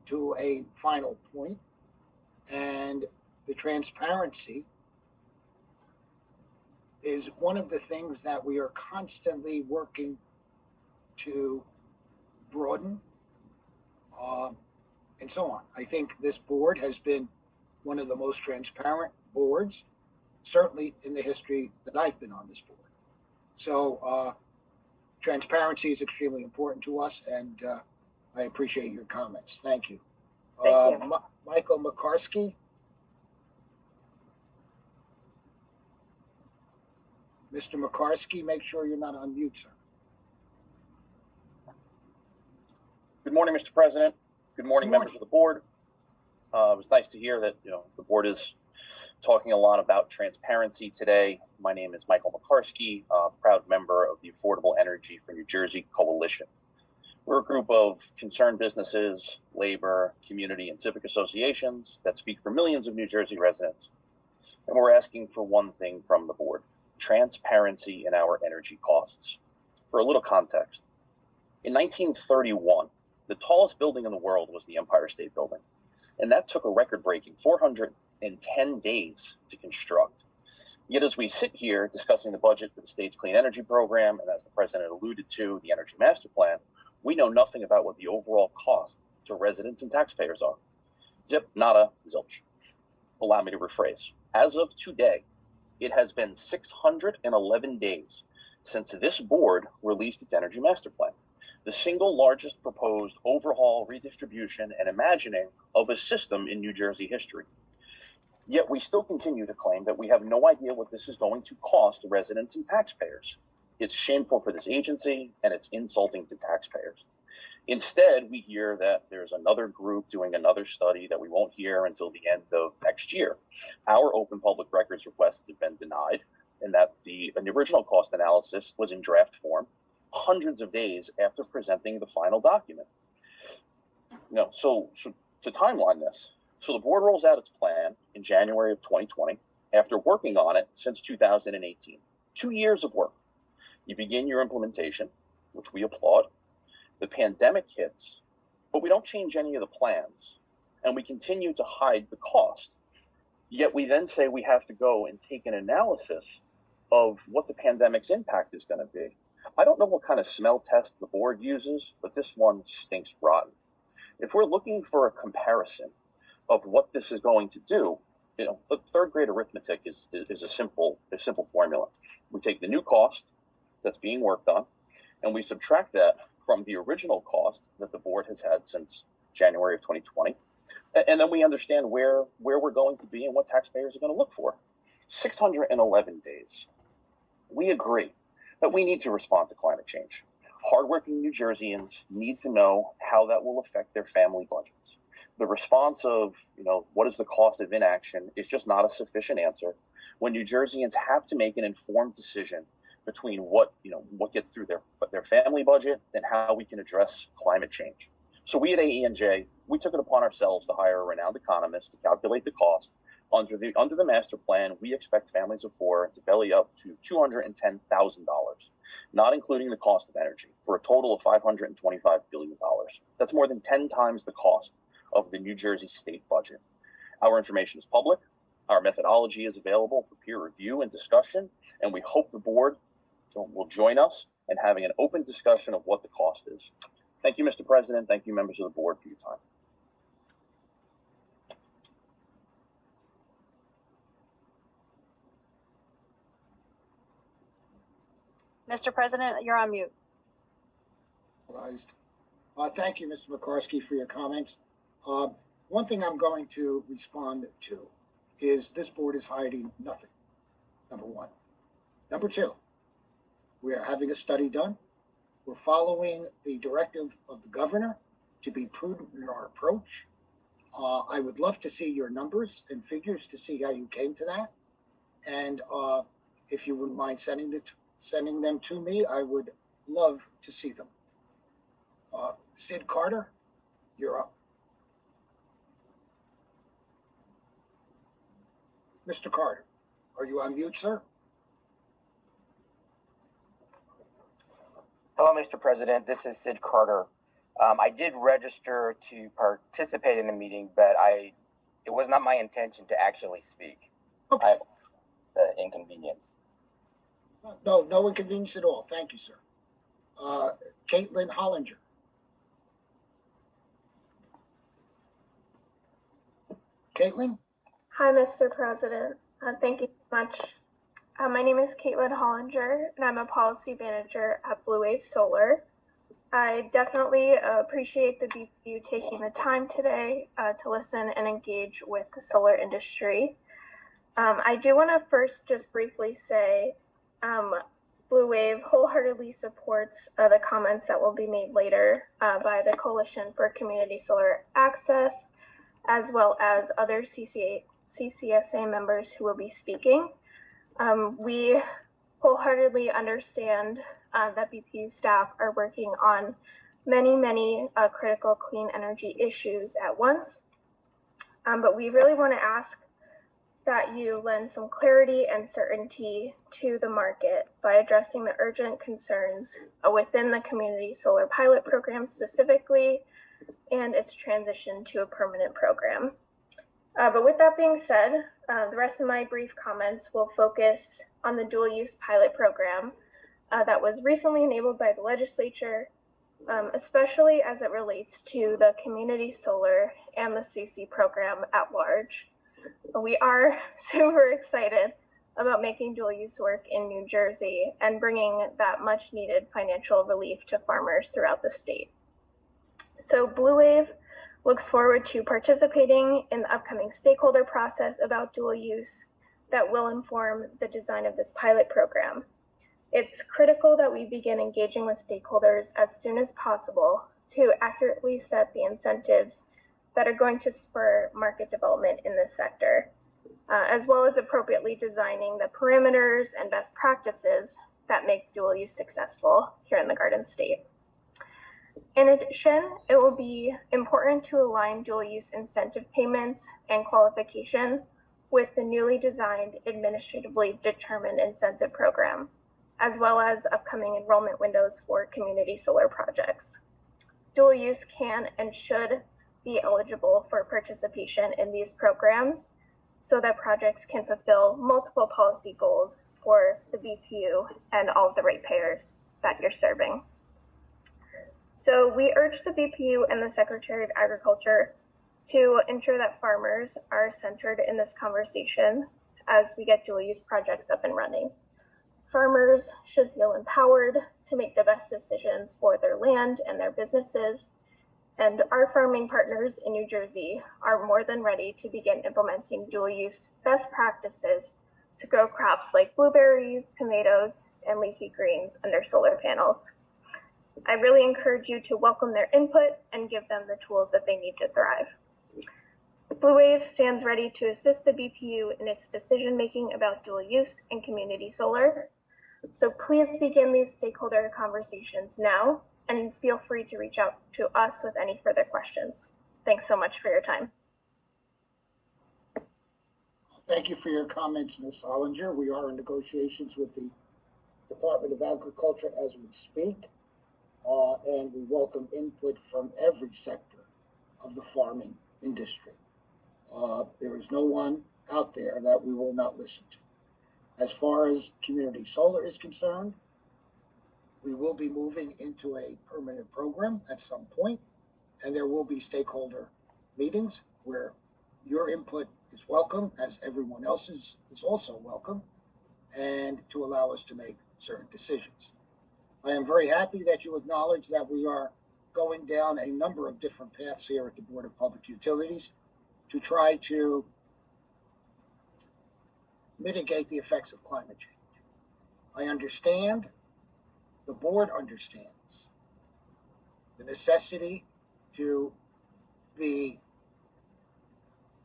Speaker 1: to a final point, and the transparency is one of the things that we are constantly working to broaden, and so on. I think this board has been one of the most transparent boards, certainly in the history that I've been on this board. So transparency is extremely important to us, and I appreciate your comments. Thank you.
Speaker 11: Thank you.
Speaker 1: Michael McCarskey. Mr. McCarskey, make sure you're not on mute, sir.
Speaker 12: Good morning, Mr. President. Good morning, members of the board. It was nice to hear that the board is talking a lot about transparency today. My name is Michael McCarskey, proud member of the Affordable Energy for New Jersey Coalition. We're a group of concerned businesses, labor, community, and civic associations that speak for millions of New Jersey residents. And we're asking for one thing from the board: transparency in our energy costs. For a little context, in 1931, the tallest building in the world was the Empire State Building, and that took a record-breaking 410 days to construct. Yet as we sit here discussing the budget for the state's clean energy program, and as the president alluded to, the energy master plan, we know nothing about what the overall cost to residents and taxpayers are. Zip, nada, zilch. Allow me to rephrase. As of today, it has been 611 days since this board released its energy master plan, the single largest proposed overhaul, redistribution, and imagining of a system in New Jersey history. Yet we still continue to claim that we have no idea what this is going to cost residents and taxpayers. It's shameful for this agency, and it's insulting to taxpayers. Instead, we hear that there's another group doing another study that we won't hear until the end of next year. Our open public records requests have been denied, and that the original cost analysis was in draft form hundreds of days after presenting the final document. So to timeline this, so the board rolls out its plan in January of 2020 after working on it since 2018. 2 years of work. You begin your implementation, which we applaud. The pandemic hits, but we don't change any of the plans, and we continue to hide the cost. Yet we then say we have to go and take an analysis of what the pandemic's impact is going to be. I don't know what kind of smell test the board uses, but this one stinks rotten. If we're looking for a comparison of what this is going to do, the third grade arithmetic is a simple formula. We take the new cost that's being worked on, and we subtract that from the original cost that the board has had since January of 2020. And then we understand where we're going to be and what taxpayers are going to look for. 611 days. We agree that we need to respond to climate change. Hardworking New Jerseyans need to know how that will affect their family budgets. The response of, what is the cost of inaction is just not a sufficient answer when New Jerseyans have to make an informed decision between what gets through their family budget and how we can address climate change. So we at AENJ, we took it upon ourselves to hire a renowned economist to calculate the cost. Under the master plan, we expect families of four to belly up to $210,000, not including the cost of energy, for a total of $525 billion. That's more than 10 times the cost of the New Jersey state budget. Our information is public. Our methodology is available for peer review and discussion, and we hope the board will join us in having an open discussion of what the cost is. Thank you, Mr. President. Thank you, members of the board, for your time.
Speaker 10: Mr. President, you're on mute.
Speaker 1: Thank you, Mr. McCarskey, for your comments. One thing I'm going to respond to is this board is hiding nothing, number one. Number two, we are having a study done. We're following the directive of the governor to be prudent in our approach. I would love to see your numbers and figures to see how you came to that. And if you wouldn't mind sending them to me, I would love to see them. Sid Carter, you're up. Mr. Carter, are you on mute, sir?
Speaker 13: Hello, Mr. President. This is Sid Carter. I did register to participate in the meeting, but it was not my intention to actually speak.
Speaker 1: Okay.
Speaker 13: The inconvenience.
Speaker 1: No inconvenience at all. Thank you, sir. Caitlin Hollinger. Caitlin?
Speaker 14: Hi, Mr. President. Thank you so much. My name is Caitlin Hollinger, and I'm a policy manager at Blue Wave Solar. I definitely appreciate the BPU taking the time today to listen and engage with the solar industry. I do want to first just briefly say Blue Wave wholeheartedly supports the comments that will be made later by the Coalition for Community Solar Access, as well as other CCSA members who will be speaking. We wholeheartedly understand that BPU staff are working on many critical clean energy issues at once. But we really want to ask that you lend some clarity and certainty to the market by addressing the urgent concerns within the community solar pilot program specifically and its transition to a permanent program. But with that being said, the rest of my brief comments will focus on the dual use pilot program that was recently enabled by the legislature, especially as it relates to the community solar and the Susi program at large. We are super excited about making dual use work in New Jersey and bringing that much needed financial relief to farmers throughout the state. So Blue Wave looks forward to participating in the upcoming stakeholder process about dual use that will inform the design of this pilot program. It's critical that we begin engaging with stakeholders as soon as possible to accurately set the incentives that are going to spur market development in this sector, as well as appropriately designing the parameters and best practices that make dual use successful here in the Garden State. In addition, it will be important to align dual use incentive payments and qualification with the newly designed administratively determined incentive program, as well as upcoming enrollment windows for community solar projects. Dual use can and should be eligible for participation in these programs so that projects can fulfill multiple policy goals for the BPU and all of the ratepayers that you're serving. So we urge the BPU and the Secretary of Agriculture to ensure that farmers are centered in this conversation as we get dual use projects up and running. Farmers should feel empowered to make the best decisions for their land and their businesses. And our farming partners in New Jersey are more than ready to begin implementing dual use best practices to grow crops like blueberries, tomatoes, and leafy greens under solar panels. I really encourage you to welcome their input and give them the tools that they need to thrive. Blue Wave stands ready to assist the BPU in its decision-making about dual use and community solar. So please begin these stakeholder conversations now and feel free to reach out to us with any further questions. Thanks so much for your time.
Speaker 1: Thank you for your comments, Ms. Hollinger. We are in negotiations with the Department of Agriculture as we speak, and we welcome input from every sector of the farming industry. There is no one out there that we will not listen to. As far as community solar is concerned, we will be moving into a permanent program at some point, and there will be stakeholder meetings where your input is welcome, as everyone else's is also welcome, and to allow us to make certain decisions. I am very happy that you acknowledge that we are going down a number of different paths here at the Board of Public Utilities to try to mitigate the effects of climate change. I understand, the board understands the necessity to be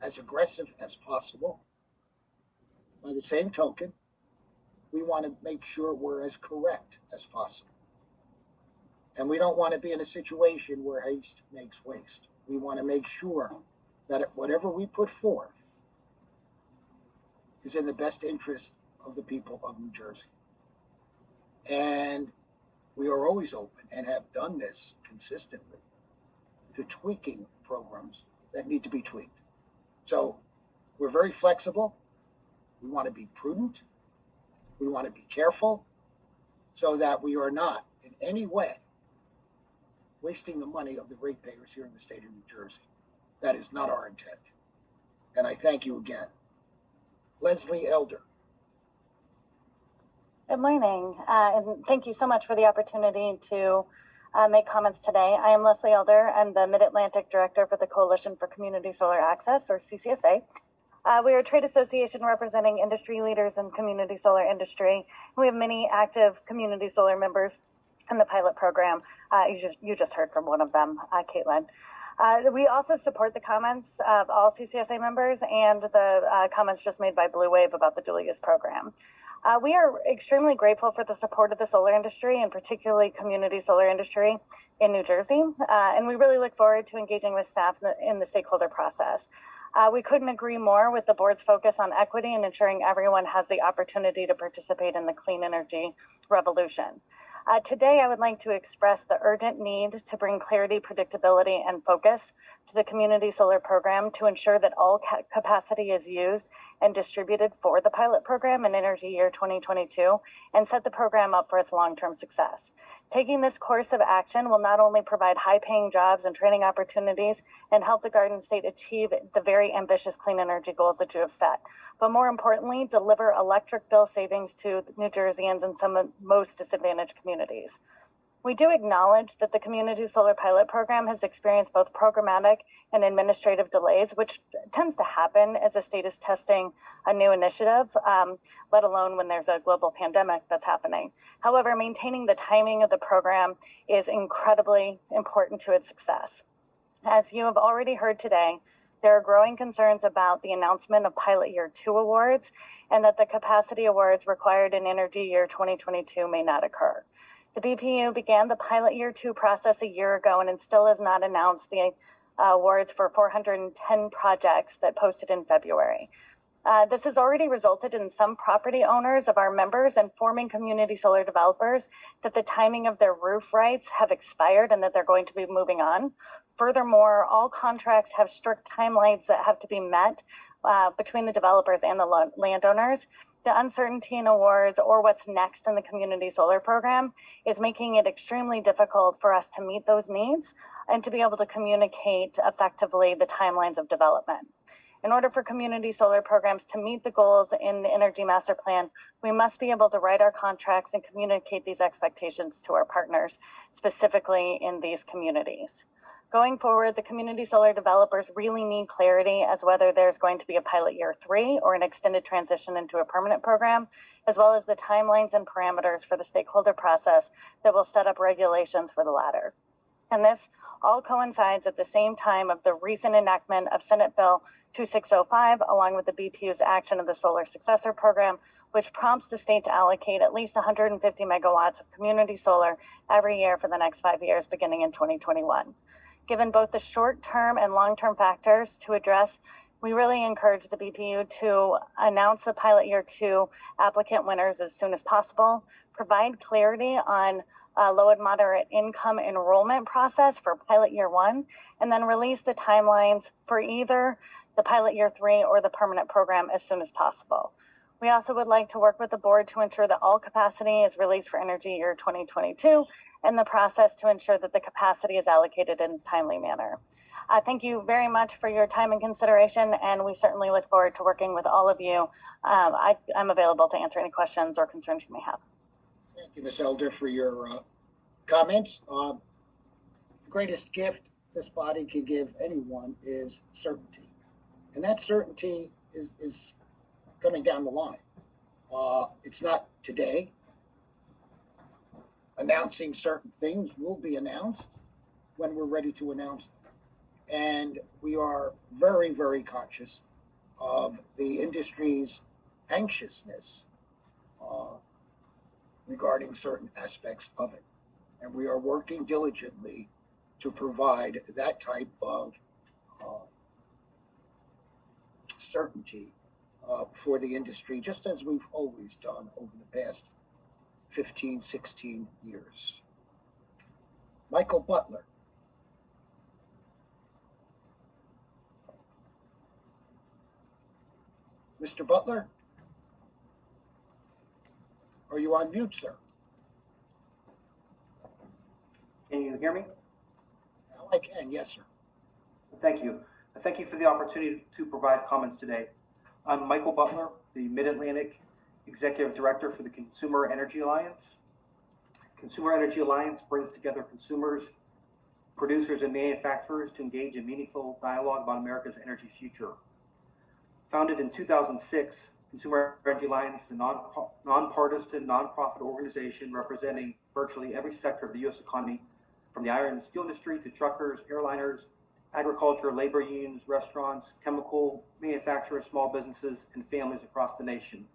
Speaker 1: as aggressive as possible. By the same token, we want to make sure we're as correct as possible. And we don't want to be in a situation where haste makes waste. We want to make sure that whatever we put forth is in the best interest of the people of New Jersey. And we are always open and have done this consistently to tweaking programs that need to be tweaked. So we're very flexible. We want to be prudent. We want to be careful so that we are not in any way wasting the money of the ratepayers here in the state of New Jersey. That is not our intent. And I thank you again. Leslie Elder.
Speaker 15: Good morning, and thank you so much for the opportunity to make comments today. I am Leslie Elder. I'm the Mid-Atlantic Director for the Coalition for Community Solar Access, or CCSA. We are a trade association representing industry leaders in community solar industry. We have many active community solar members in the pilot program. You just heard from one of them, Caitlin. We also support the comments of all CCSA members and the comments just made by Blue Wave about the dual use program. We are extremely grateful for the support of the solar industry, and particularly community solar industry in New Jersey. And we really look forward to engaging with staff in the stakeholder process. We couldn't agree more with the board's focus on equity and ensuring everyone has the opportunity to participate in the clean energy revolution. Today, I would like to express the urgent need to bring clarity, predictability, and focus to the community solar program to ensure that all capacity is used and distributed for the pilot program in energy year 2022 and set the program up for its long-term success. Taking this course of action will not only provide high-paying jobs and training opportunities and help the Garden State achieve the very ambitious clean energy goals that you have set, but more importantly, deliver electric bill savings to New Jerseyans and some of the most disadvantaged communities. We do acknowledge that the Community Solar Pilot Program has experienced both programmatic and administrative delays, which tends to happen as a state is testing a new initiative, let alone when there's a global pandemic that's happening. However, maintaining the timing of the program is incredibly important to its success. As you have already heard today, there are growing concerns about the announcement of Pilot Year 2 awards and that the capacity awards required in Energy Year 2022 may not occur. The BPU began the Pilot Year 2 process a year ago and still has not announced the awards for 410 projects that posted in February. This has already resulted in some property owners of our members informing community solar developers that the timing of their roof rights have expired and that they're going to be moving on. Furthermore, all contracts have strict timelines that have to be met between the developers and the landowners. The uncertainty in awards or what's next in the community solar program is making it extremely difficult for us to meet those needs and to be able to communicate effectively the timelines of development. In order for community solar programs to meet the goals in the Energy Master Plan, we must be able to write our contracts and communicate these expectations to our partners, specifically in these communities. Going forward, the community solar developers really need clarity as whether there's going to be a Pilot Year 3 or an extended transition into a permanent program, as well as the timelines and parameters for the stakeholder process that will set up regulations for the latter. And this all coincides at the same time of the recent enactment of Senate Bill 2605, along with the BPU's action of the Solar Successor Program, which prompts the state to allocate at least 150 megawatts of community solar every year for the next 5 years, beginning in 2021. Given both the short-term and long-term factors to address, we really encourage the BPU to announce the Pilot Year 2 applicant winners as soon as possible, provide clarity on low and moderate income enrollment process for Pilot Year 1, and then release the timelines for either the Pilot Year 3 or the permanent program as soon as possible. We also would like to work with the board to ensure that all capacity is released for Energy Year 2022 and the process to ensure that the capacity is allocated in a timely manner. Thank you very much for your time and consideration, and we certainly look forward to working with all of you. I'm available to answer any questions or concerns you may have.
Speaker 1: Thank you, Ms. Elder, for your comments. The greatest gift this body can give anyone is certainty, and that certainty is coming down the line. It's not today. Announcing certain things will be announced when we're ready to announce them. And we are very, very conscious of the industry's anxiousness regarding certain aspects of it. And we are working diligently to provide that type of certainty for the industry, just as we've always done over the past 15, 16 years. Michael Butler. Mr. Butler? Are you on mute, sir?
Speaker 16: Can you hear me?
Speaker 1: Now I can, yes, sir.
Speaker 16: Thank you. Thank you for the opportunity to provide comments today. I'm Michael Butler, the Mid-Atlantic Executive Director for the Consumer Energy Alliance. Consumer Energy Alliance brings together consumers, producers, and manufacturers to engage in meaningful dialogue about America's energy future. Founded in 2006, Consumer Energy Alliance is a nonpartisan, nonprofit organization representing virtually every sector of the U.S. economy, from the iron and steel industry to truckers, airliners, agriculture, labor unions, restaurants, chemical manufacturers, small businesses, and families across the nation.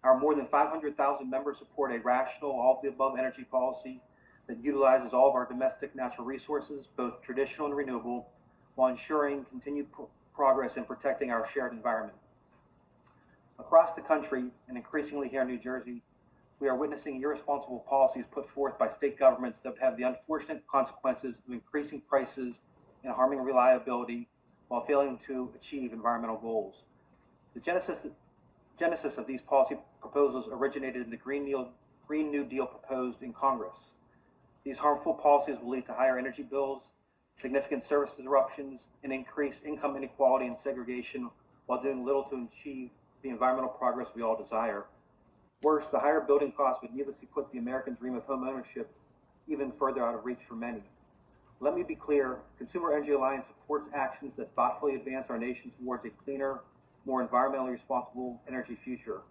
Speaker 16: Our more than 500,000 members support a rational, all-of-the-above energy policy that utilizes all of our domestic natural resources, both traditional and renewable, while ensuring continued progress in protecting our shared environment. Across the country, and increasingly here in New Jersey, we are witnessing irresponsible policies put forth by state governments that have the unfortunate consequences of increasing prices and harming reliability while failing to achieve environmental goals. The genesis of these policy proposals originated in the Green New Deal proposed in Congress. These harmful policies will lead to higher energy bills, significant service disruptions, and increased income inequality and segregation while doing little to achieve the environmental progress we all desire. Worse, the higher building costs would needlessly put the American dream of home ownership even further out of reach for many. Let me be clear, Consumer Energy Alliance supports actions that thoughtfully advance our nation towards a cleaner, more environmentally responsible energy future.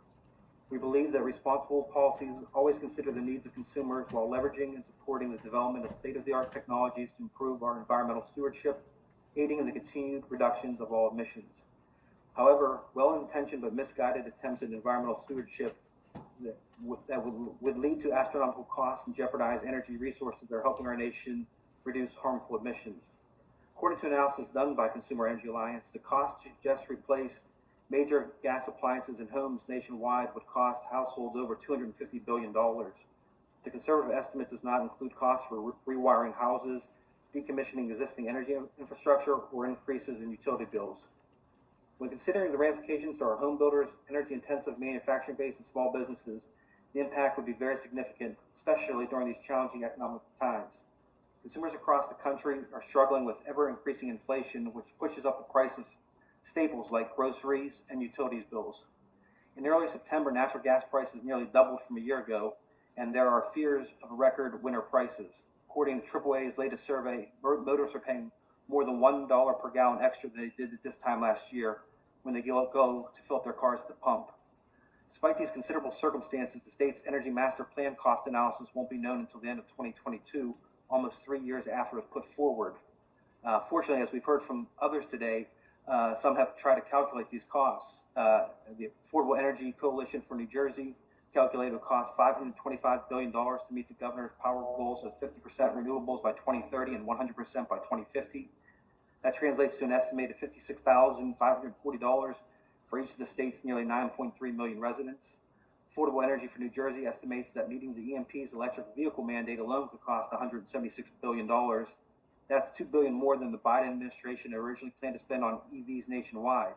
Speaker 16: We believe that responsible policies always consider the needs of consumers while leveraging and supporting the development of state-of-the-art technologies to improve our environmental stewardship, aiding in the continued reductions of all emissions. However, well-intentioned but misguided attempts at environmental stewardship that would lead to astronomical costs and jeopardize energy resources that are helping our nation reduce harmful emissions. According to analysis done by Consumer Energy Alliance, the cost to just replace major gas appliances in homes nationwide would cost households over $250 billion. The conservative estimate does not include costs for rewiring houses, decommissioning existing energy infrastructure, or increases in utility bills. When considering the ramifications to our home builders, energy-intensive manufacturing base, and small businesses, the impact would be very significant, especially during these challenging economic times. Consumers across the country are struggling with ever-increasing inflation, which pushes up the price of staples like groceries and utilities bills. In early September, natural gas prices nearly doubled from a year ago, and there are fears of record winter prices. According to AAA's latest survey, motorists are paying more than $1 per gallon extra than they did at this time last year when they go to fill up their cars at the pump. Despite these considerable circumstances, the state's Energy Master Plan cost analysis won't be known until the end of 2022, almost 3 years after it was put forward. Fortunately, as we've heard from others today, some have tried to calculate these costs. The Affordable Energy Coalition for New Jersey calculated it would cost $525 billion to meet the governor's power goals of 50% renewables by 2030 and 100% by 2050. That translates to an estimated $56,540 for each of the state's nearly 9.3 million residents. Affordable Energy for New Jersey estimates that meeting the EMP's electric vehicle mandate alone could cost $176 billion. That's $2 billion more than the Biden administration originally planned to spend on EVs nationwide.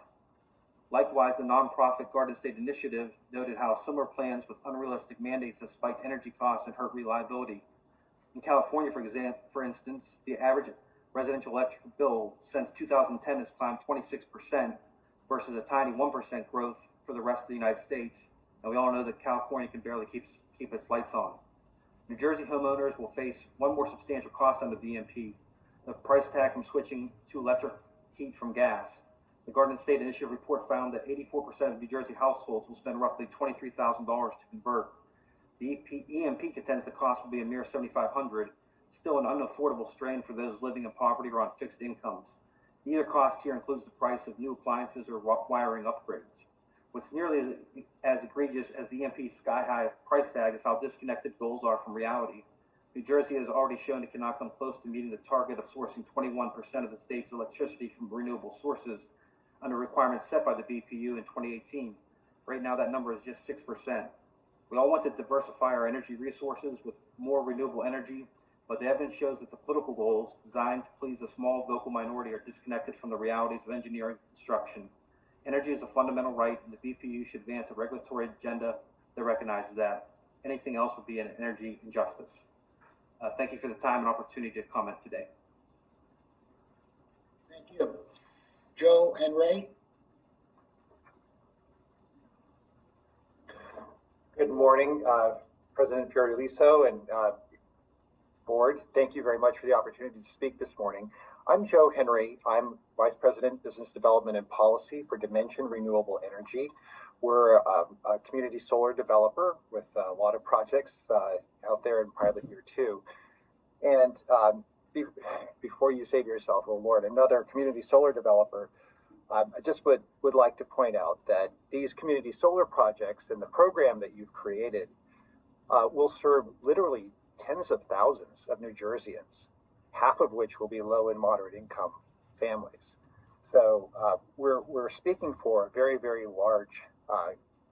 Speaker 16: Likewise, the nonprofit Garden State Initiative noted how similar plans with unrealistic mandates have spiked energy costs and hurt reliability. In California, for instance, the average residential electric bill since 2010 has climbed 26% versus a tiny 1% growth for the rest of the United States. And we all know that California can barely keep its lights on. New Jersey homeowners will face one more substantial cost under the EMP, the price tag from switching to electric heat from gas. The Garden State Initiative report found that 84% of New Jersey households will spend roughly $23,000 to convert. The EMP contends the cost will be a mere $7,500, still an unaffordable strain for those living in poverty or on fixed incomes. Neither cost here includes the price of new appliances or wiring upgrades. What's nearly as egregious as the EMP sky-high price tag is how disconnected goals are from reality. New Jersey has already shown it cannot come close to meeting the target of sourcing 21% of the state's electricity from renewable sources under requirements set by the BPU in 2018. Right now, that number is just 6%. We all want to diversify our energy resources with more renewable energy, but the evidence shows that the political goals designed to please a small vocal minority are disconnected from the realities of engineering and construction. Energy is a fundamental right, and the BPU should advance a regulatory agenda that recognizes that. Anything else would be an energy injustice. Thank you for the time and opportunity to comment today.
Speaker 1: Thank you. Joe and Ray.
Speaker 17: Good morning, President Fiordaliso and board. Thank you very much for the opportunity to speak this morning. I'm Joe Henry. I'm Vice President, Business Development and Policy for Dimension Renewable Energy. We're a community solar developer with a lot of projects out there in pilot year 2. And before you say to yourself, oh Lord, another community solar developer, I just would like to point out that these community solar projects and the program that you've created will serve literally tens of thousands of New Jerseyans, half of which will be low and moderate income families. So we're speaking for a very, very large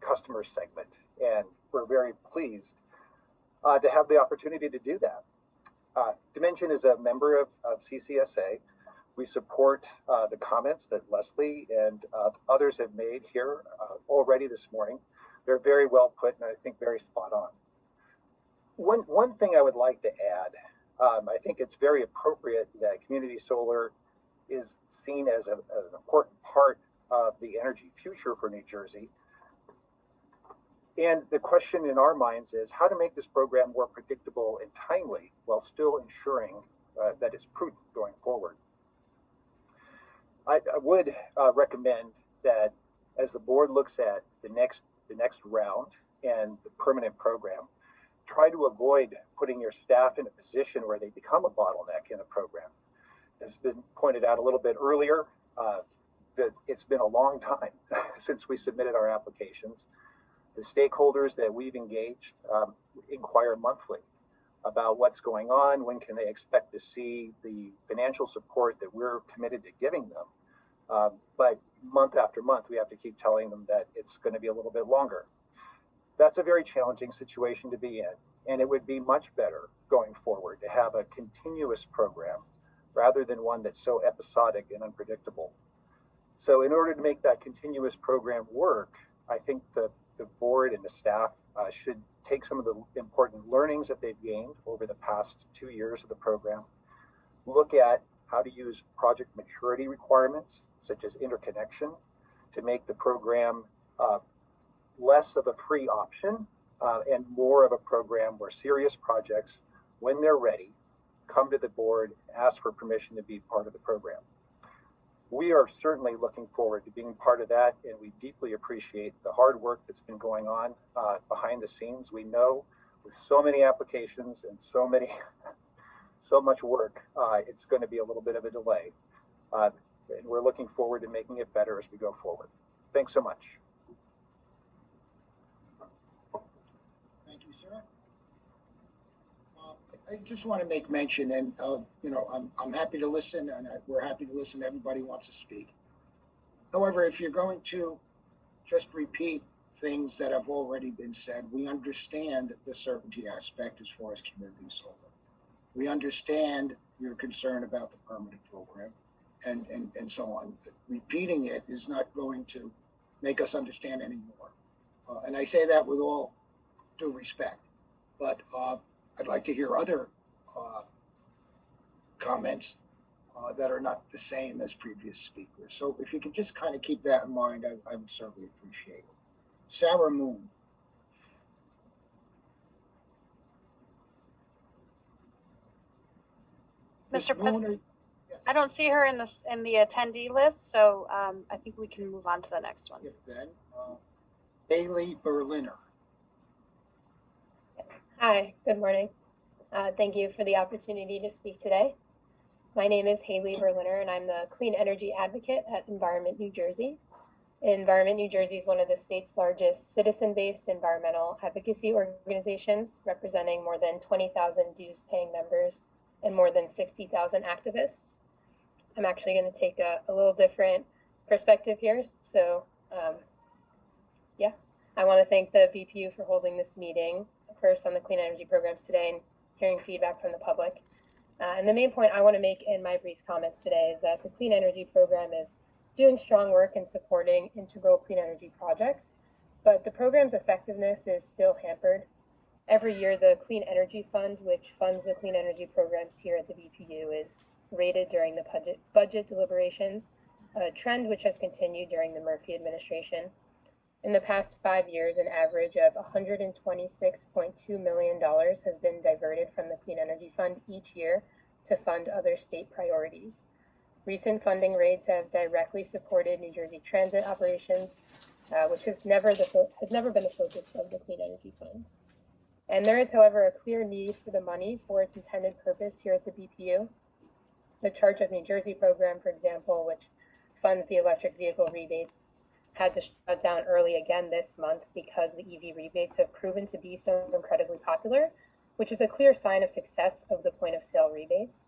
Speaker 17: customer segment, and we're very pleased to have the opportunity to do that. Dimension is a member of CCSA. We support the comments that Leslie and others have made here already this morning. They're very well put and I think very spot on. One thing I would like to add, I think it's very appropriate that community solar is seen as an important part of the energy future for New Jersey. And the question in our minds is how to make this program more predictable and timely while still ensuring that it's prudent going forward. I would recommend that as the board looks at the next round and the permanent program, try to avoid putting your staff in a position where they become a bottleneck in a program. As has been pointed out a little bit earlier, that it's been a long time since we submitted our applications. The stakeholders that we've engaged inquire monthly about what's going on, when can they expect to see the financial support that we're committed to giving them. But month after month, we have to keep telling them that it's going to be a little bit longer. That's a very challenging situation to be in, and it would be much better going forward to have a continuous program rather than one that's so episodic and unpredictable. So in order to make that continuous program work, I think the board and the staff should take some of the important learnings that they've gained over the past 2 years of the program, look at how to use project maturity requirements, such as interconnection, to make the program less of a free option and more of a program where serious projects, when they're ready, come to the board, ask for permission to be part of the program. We are certainly looking forward to being part of that, and we deeply appreciate the hard work that's been going on behind the scenes. We know with so many applications and so much work, it's going to be a little bit of a delay. And we're looking forward to making it better as we go forward. Thanks so much.
Speaker 1: Thank you, sir. I just want to make mention, and you know, I'm happy to listen, and we're happy to listen. Everybody wants to speak. However, if you're going to just repeat things that have already been said, we understand the certainty aspect as far as community solar. We understand your concern about the permanent program, and so on. Repeating it is not going to make us understand anymore. And I say that with all due respect, but I'd like to hear other comments that are not the same as previous speakers. So if you could just kind of keep that in mind, I would certainly appreciate it. Sarah Moon.
Speaker 10: Mr. President, I don't see her in the attendee list, so I think we can move on to the next one.
Speaker 1: If then, Haley Berliner.
Speaker 18: Hi, good morning. Thank you for the opportunity to speak today. My name is Haley Berliner, and I'm the Clean Energy Advocate at Environment New Jersey. Environment New Jersey is one of the state's largest citizen-based environmental advocacy organizations, representing more than 20,000 dues-paying members and more than 60,000 activists. I'm actually going to take a little different perspective here. So, yeah, I want to thank the BPU for holding this meeting, first on the clean energy programs today and hearing feedback from the public. And the main point I want to make in my brief comments today is that the clean energy program is doing strong work in supporting integral clean energy projects, but the program's effectiveness is still hampered. Every year, the Clean Energy Fund, which funds the clean energy programs here at the BPU, is rated during the budget deliberations, a trend which has continued during the Murphy administration. In the past 5 years, an average of $126.2 million has been diverted from the Clean Energy Fund each year to fund other state priorities. Recent funding rates have directly supported New Jersey transit operations, which has never been the focus of the Clean Energy Fund. And there is, however, a clear need for the money for its intended purpose here at the BPU. The Charge of New Jersey program, for example, which funds the electric vehicle rebates had to shut down early again this month because the EV rebates have proven to be so incredibly popular, which is a clear sign of success of the point of sale rebates.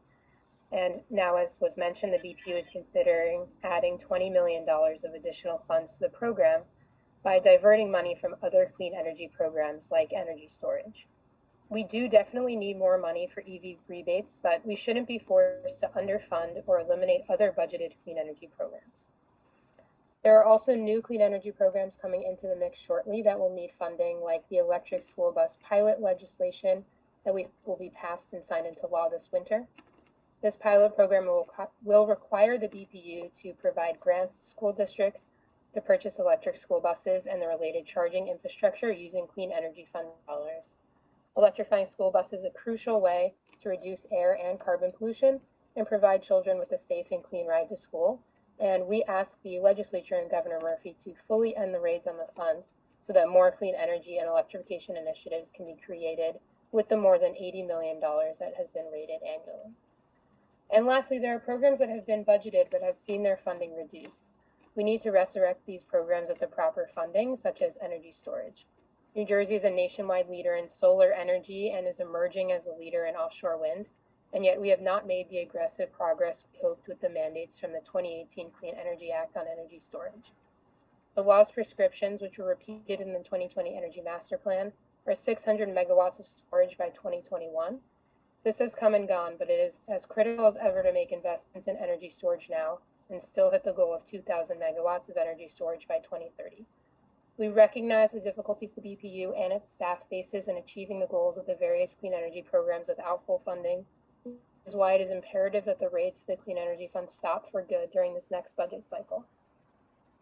Speaker 18: And now, as was mentioned, the BPU is considering adding $20 million of additional funds to the program by diverting money from other clean energy programs like energy storage. We do definitely need more money for EV rebates, but we shouldn't be forced to underfund or eliminate other budgeted clean energy programs. There are also new clean energy programs coming into the mix shortly that will need funding, like the electric school bus pilot legislation that will be passed and signed into law this winter. This pilot program will require the BPU to provide grants to school districts to purchase electric school buses and the related charging infrastructure using clean energy fund dollars. Electrifying school buses is a crucial way to reduce air and carbon pollution and provide children with a safe and clean ride to school. And we ask the legislature and Governor Murphy to fully end the raids on the fund so that more clean energy and electrification initiatives can be created with the more than $80 million that has been rated annually. And lastly, there are programs that have been budgeted but have seen their funding reduced. We need to resurrect these programs with the proper funding, such as energy storage. New Jersey is a nationwide leader in solar energy and is emerging as a leader in offshore wind, and yet we have not made the aggressive progress we hoped with the mandates from the 2018 Clean Energy Act on energy storage. The law's prescriptions, which were repeated in the 2020 Energy Master Plan, are 600 megawatts of storage by 2021. This has come and gone, but it is as critical as ever to make investments in energy storage now and still hit the goal of 2,000 megawatts of energy storage by 2030. We recognize the difficulties the BPU and its staff faces in achieving the goals of the various clean energy programs without full funding. This is why it is imperative that the rates of the Clean Energy Fund stop for good during this next budget cycle.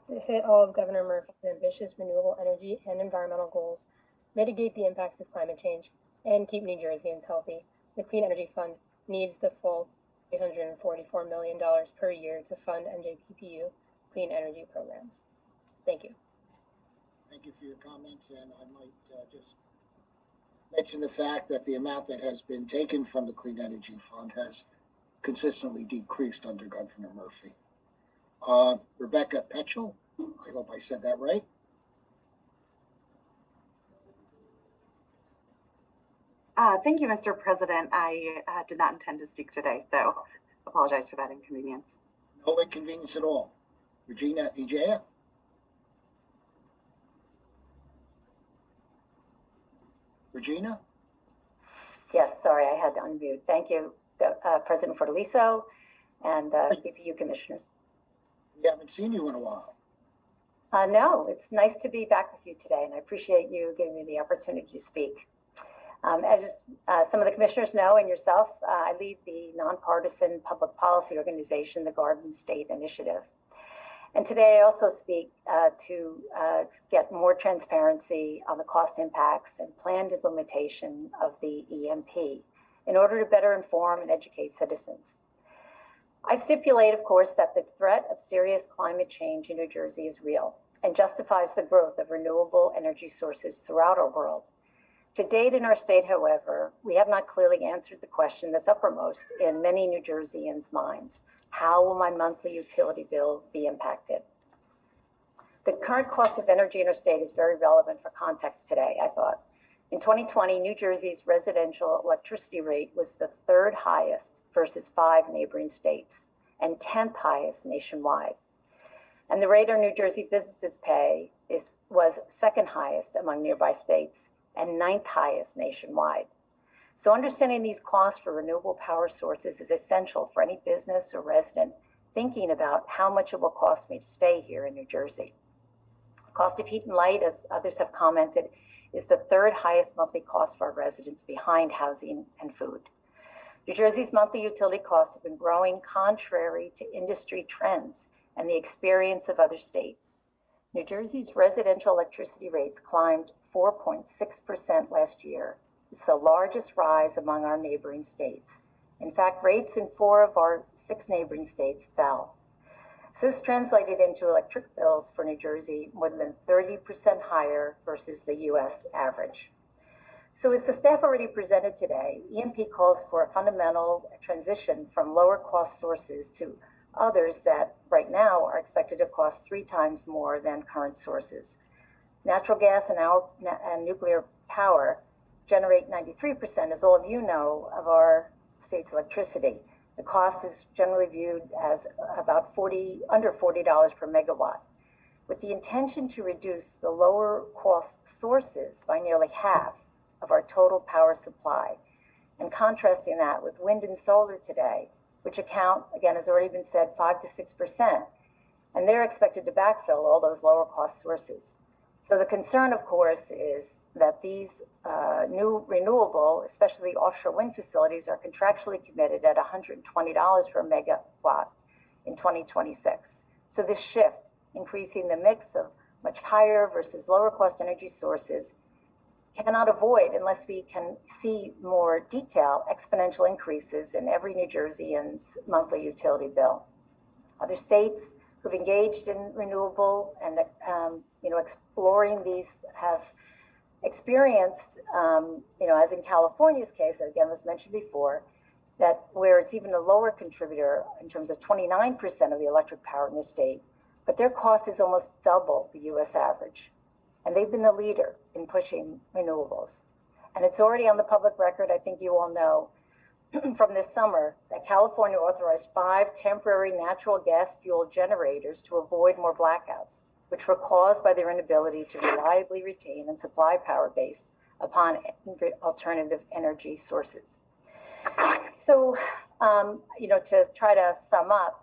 Speaker 18: To hit all of Governor Murphy's ambitious renewable energy and environmental goals, mitigate the impacts of climate change, and keep New Jerseyans healthy, the Clean Energy Fund needs the full $844 million per year to fund NJPPU clean energy programs. Thank you.
Speaker 1: Thank you for your comments, and I might just mention the fact that the amount that has been taken from the Clean Energy Fund has consistently decreased under Governor Murphy. Rebecca Petchel, I hope I said that right.
Speaker 19: Thank you, Mr. President. I did not intend to speak today, so apologize for that inconvenience.
Speaker 1: No inconvenience at all. Regina Ijea. Regina?
Speaker 20: Yes, sorry, I had to unmute. Thank you, President Fortaliso and BPU commissioners.
Speaker 1: We haven't seen you in a while.
Speaker 20: No, it's nice to be back with you today, and I appreciate you giving me the opportunity to speak. As some of the commissioners know, and yourself, I lead the nonpartisan public policy organization, the Garden State Initiative. And today I also speak to get more transparency on the cost impacts and planned implementation of the EMP in order to better inform and educate citizens. I stipulate, of course, that the threat of serious climate change in New Jersey is real and justifies the growth of renewable energy sources throughout our world. To date in our state, however, we have not clearly answered the question that's uppermost in many New Jerseyans' minds. How will my monthly utility bill be impacted? The current cost of energy in our state is very relevant for context today, I thought. In 2020, New Jersey's residential electricity rate was the third highest versus 5 neighboring states and 10th highest nationwide. And the rate our New Jersey businesses pay was second highest among nearby states and 9th highest nationwide. So understanding these costs for renewable power sources is essential for any business or resident thinking about how much it will cost me to stay here in New Jersey. Cost of heat and light, as others have commented, is the third highest monthly cost for our residents behind housing and food. New Jersey's monthly utility costs have been growing contrary to industry trends and the experience of other states. New Jersey's residential electricity rates climbed 4.6% last year. It's the largest rise among our neighboring states. In fact, rates in 4 of our 6 neighboring states fell. So this translated into electric bills for New Jersey more than 30% higher versus the US average. So as the staff already presented today, EMP calls for a fundamental transition from lower cost sources to others that right now are expected to cost 3 times more than current sources. Natural gas and nuclear power generate 93%, as all of you know, of our state's electricity. The cost is generally viewed as about under $40 per megawatt. With the intention to reduce the lower cost sources by nearly half of our total power supply, and contrasting that with wind and solar today, which account, again, has already been said, 5 to 6%, and they're expected to backfill all those lower cost sources. So the concern, of course, is that these new renewable, especially offshore wind facilities, are contractually committed at $120 per megawatt in 2026. So this shift, increasing the mix of much higher versus lower cost energy sources, cannot avoid, unless we can see more detail, exponential increases in every New Jerseyans' monthly utility bill. Other states who've engaged in renewable and exploring these have experienced, as in California's case, that again was mentioned before, that where it's even a lower contributor in terms of 29% of the electric power in the state, but their cost is almost double the US average. And they've been the leader in pushing renewables. And it's already on the public record, I think you all know, from this summer, that California authorized 5 temporary natural gas fueled generators to avoid more blackouts, which were caused by their inability to reliably retain and supply power based upon alternative energy sources. So, to try to sum up,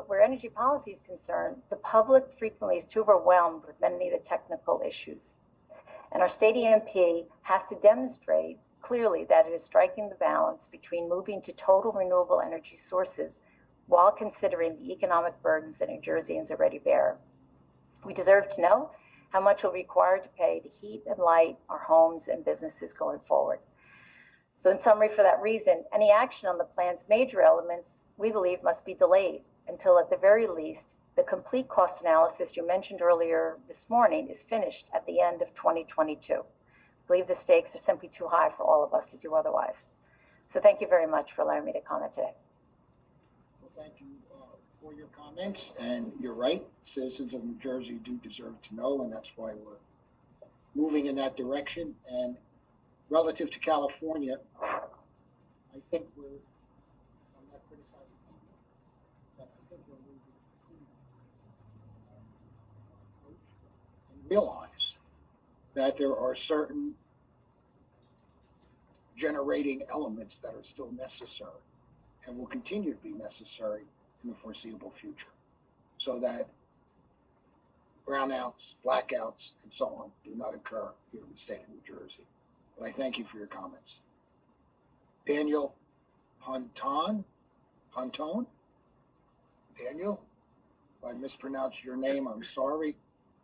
Speaker 20: where energy policy is concerned, the public frequently is too overwhelmed with many of the technical issues. And our state EMP has to demonstrate clearly that it is striking the balance between moving to total renewable energy sources while considering the economic burdens that New Jerseyans already bear. We deserve to know how much will be required to pay to heat and light our homes and businesses going forward. So in summary, for that reason, any action on the plan's major elements, we believe, must be delayed until, at the very least, the complete cost analysis you mentioned earlier this morning is finished at the end of 2022. I believe the stakes are simply too high for all of us to do otherwise. So thank you very much for allowing me to comment today.
Speaker 1: Well, thank you for your comments, and you're right. Citizens of New Jersey do deserve to know, and that's why we're moving in that direction. And relative to California, I think I'm not criticizing people, but I think we're moving and realize that there are certain generating elements that are still necessary and will continue to be necessary in the foreseeable future, so that brownouts, blackouts, and so on do not occur here in the state of New Jersey. But I thank you for your comments. Daniel Pontone? Daniel, if I mispronounced your name, I'm sorry.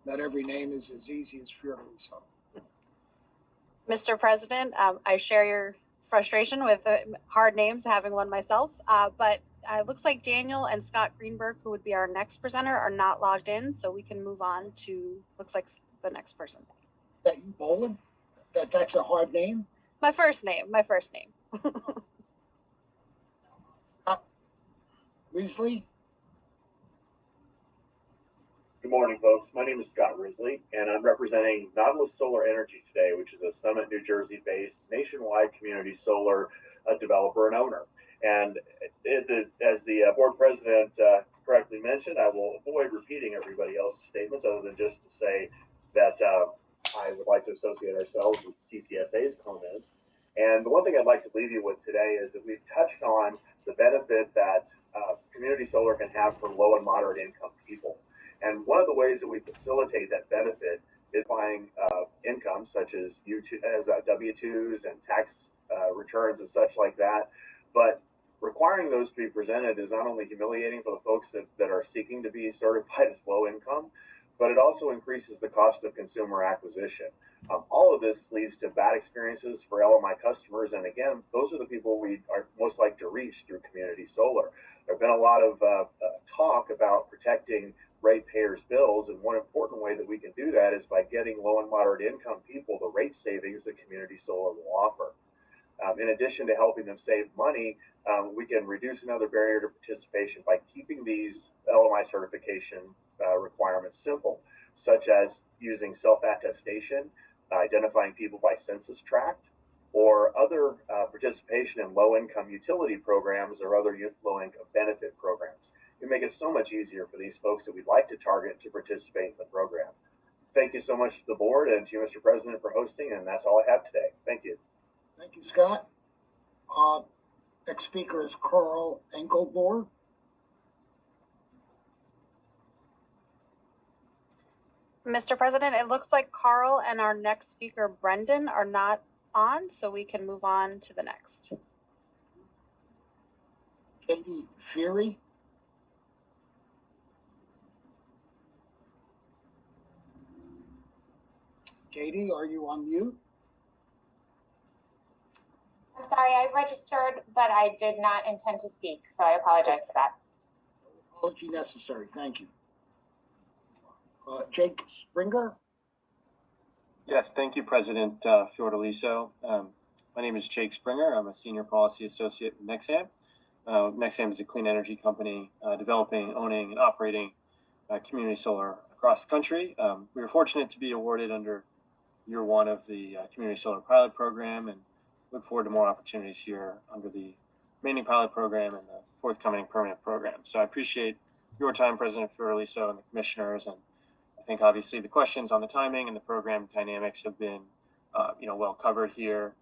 Speaker 1: Not every name is as easy as Fiorelliso.
Speaker 10: Mr. President, I share your frustration with hard names, having one myself, but it looks like Daniel and Scott Greenberg, who would be our next presenter, are not logged in, so we can move on to, looks like, the next person.
Speaker 1: That you, Boland? That's a hard name?
Speaker 10: My first name.
Speaker 1: Risley?
Speaker 21: Good morning, folks. My name is Scott Risley, and I'm representing Nautilus Solar Energy today, which is a Summit, New Jersey-based nationwide community solar developer and owner. And as the board president correctly mentioned, I will avoid repeating everybody else's statements other than just to say that I would like to associate ourselves with CCSA's comments. And the one thing I'd like to leave you with today is that we've touched on the benefit that community solar can have for low and moderate income people. And one of the ways that we facilitate that benefit is buying income such as W-2s and tax returns and such like that. But requiring those to be presented is not only humiliating for the folks that are seeking to be certified as low income, but it also increases the cost of consumer acquisition. All of this leads to bad experiences for LMI customers. And again, those are the people we are most likely to reach through community solar. There have been a lot of talk about protecting ratepayers' bills, and one important way that we can do that is by getting low and moderate income people the rate savings that community solar will offer. in addition to helping them save money, we can reduce another barrier to participation by keeping these LMI certification requirements simple, such as using self-attestation, identifying people by census tract, or other participation in low-income utility programs or other low-income benefit programs. It make it so much easier for these folks that we'd like to target to participate in the program. Thank you so much to the board and to you, Mr. President, for hosting, and that's all I have today. Thank you.
Speaker 1: Thank you, Scott. Next speaker is Carl Engelborg.
Speaker 10: Mr. President, it looks like Carl and our next speaker, Brendan, are not on, so we can move on to the next.
Speaker 1: Katie Fury. Katie, are you on mute?
Speaker 2: I'm sorry, I registered, but I did not intend to speak, so I apologize for that.
Speaker 1: No apology necessary. Thank you. Jake Springer.
Speaker 22: Yes, thank you, President Fiordaliso. My name is Jake Springer. I'm a Senior Policy Associate with Nexam. Nexam is a clean energy company developing, owning, and operating community solar across the country. We were fortunate to be awarded under year one of the Community Solar Pilot Program and look forward to more opportunities here under the remaining pilot program and the forthcoming permanent program. So I appreciate your time, President Fiordaliso, and the commissioners, and I think obviously the questions on the timing and the program dynamics have been, well covered here.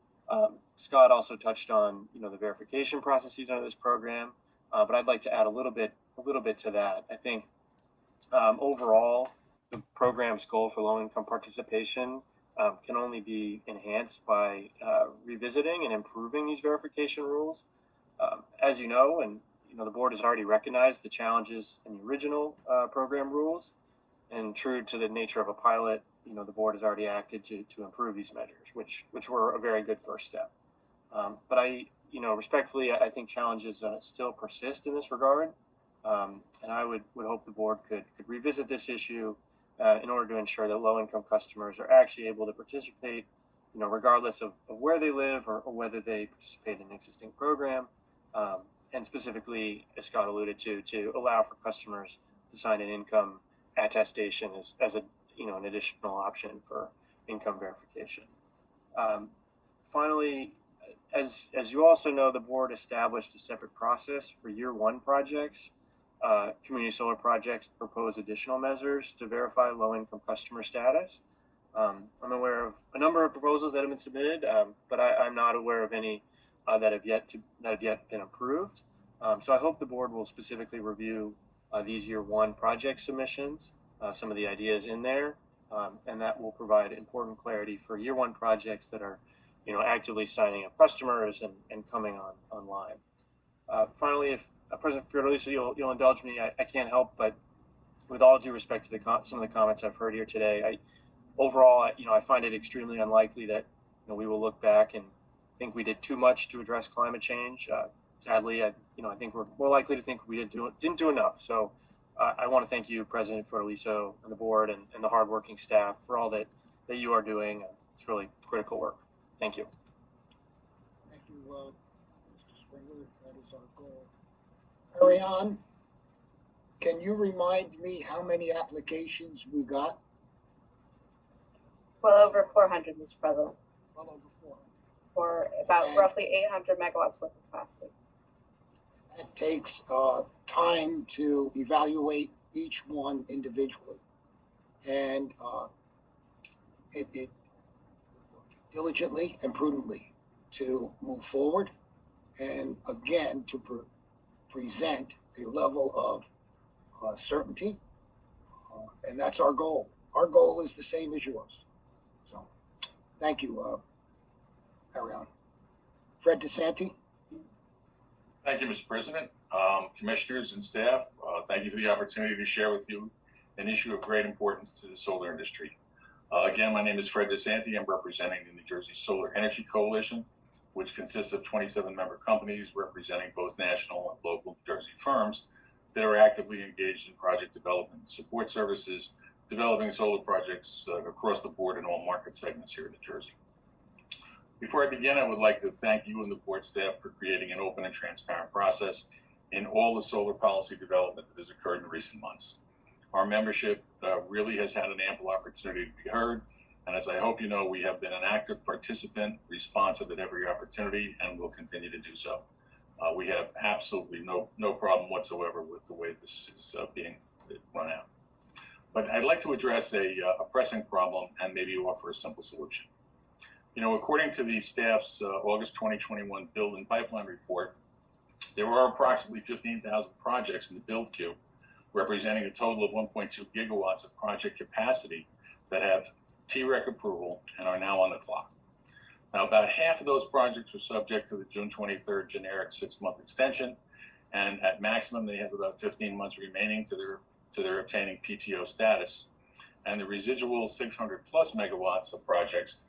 Speaker 22: Scott also touched on, the verification processes under this program, but I'd like to add a little bit to that. I think overall, the program's goal for low-income participation can only be enhanced by revisiting and improving these verification rules. As you know, and the board has already recognized the challenges in the original program rules. And true to the nature of a pilot, the board has already acted to improve these measures, which were a very good first step. But respectfully, I think challenges still persist in this regard. And I would hope the board could revisit this issue in order to ensure that low-income customers are actually able to participate, regardless of where they live or whether they participate in an existing program. And specifically, as Scott alluded to allow for customers to sign an income attestation as an additional option for income verification. Finally, as you also know, the board established a separate process for year one projects. Community solar projects propose additional measures to verify low-income customer status. I'm aware of a number of proposals that have been submitted, but I'm not aware of any that have yet been approved. So I hope the board will specifically review these year one project submissions, some of the ideas in there, and that will provide important clarity for year one projects that are, actively signing up customers and coming online. Finally, if President Fiordaliso, you'll indulge me, I can't help but, with all due respect to some of the comments I've heard here today, overall, I find it extremely unlikely that we will look back and think we did too much to address climate change. Sadly, I think we're more likely to think we didn't do enough. So I want to thank you, President Fiordaliso, and the board and the hardworking staff for all that you are doing. It's really critical work. Thank you.
Speaker 1: Thank you, Mr. Springer. That is our goal. Ariane, can you remind me how many applications we got?
Speaker 9: Well over 400, Mr. President.
Speaker 1: Well over 400.
Speaker 9: For about roughly 800 megawatts worth of capacity.
Speaker 1: That takes time to evaluate each one individually. And it diligently and prudently to move forward and again to present a level of certainty. And that's our goal. Our goal is the same as yours. So thank you, Ariane. Fred DeSanti.
Speaker 23: Thank you, Mr. President. Commissioners and staff, thank you for the opportunity to share with you an issue of great importance to the solar industry. Again, my name is Fred DeSanti. I'm representing the New Jersey Solar Energy Coalition, which consists of 27 member companies representing both national and local New Jersey firms that are actively engaged in project development and support services, developing solar projects across the board in all market segments here in New Jersey. Before I begin, I would like to thank you and the board staff for creating an open and transparent process in all the solar policy development that has occurred in recent months. Our membership really has had an ample opportunity to be heard, and as I hope you know, we have been an active participant, responsive at every opportunity, and will continue to do so. We have absolutely no problem whatsoever with the way this is being run out. But I'd like to address a pressing problem and maybe offer a simple solution. You know, according to the staff's August 2021 build and pipeline report, there are approximately 15,000 projects in the build queue, representing a total of 1.2 gigawatts of project capacity that have TREC approval and are now on the clock. Now, about half of those projects are subject to the June 23rd generic 6-month extension, and at maximum, they have about 15 months remaining to their obtaining PTO status. And the residual 600 plus megawatts of projects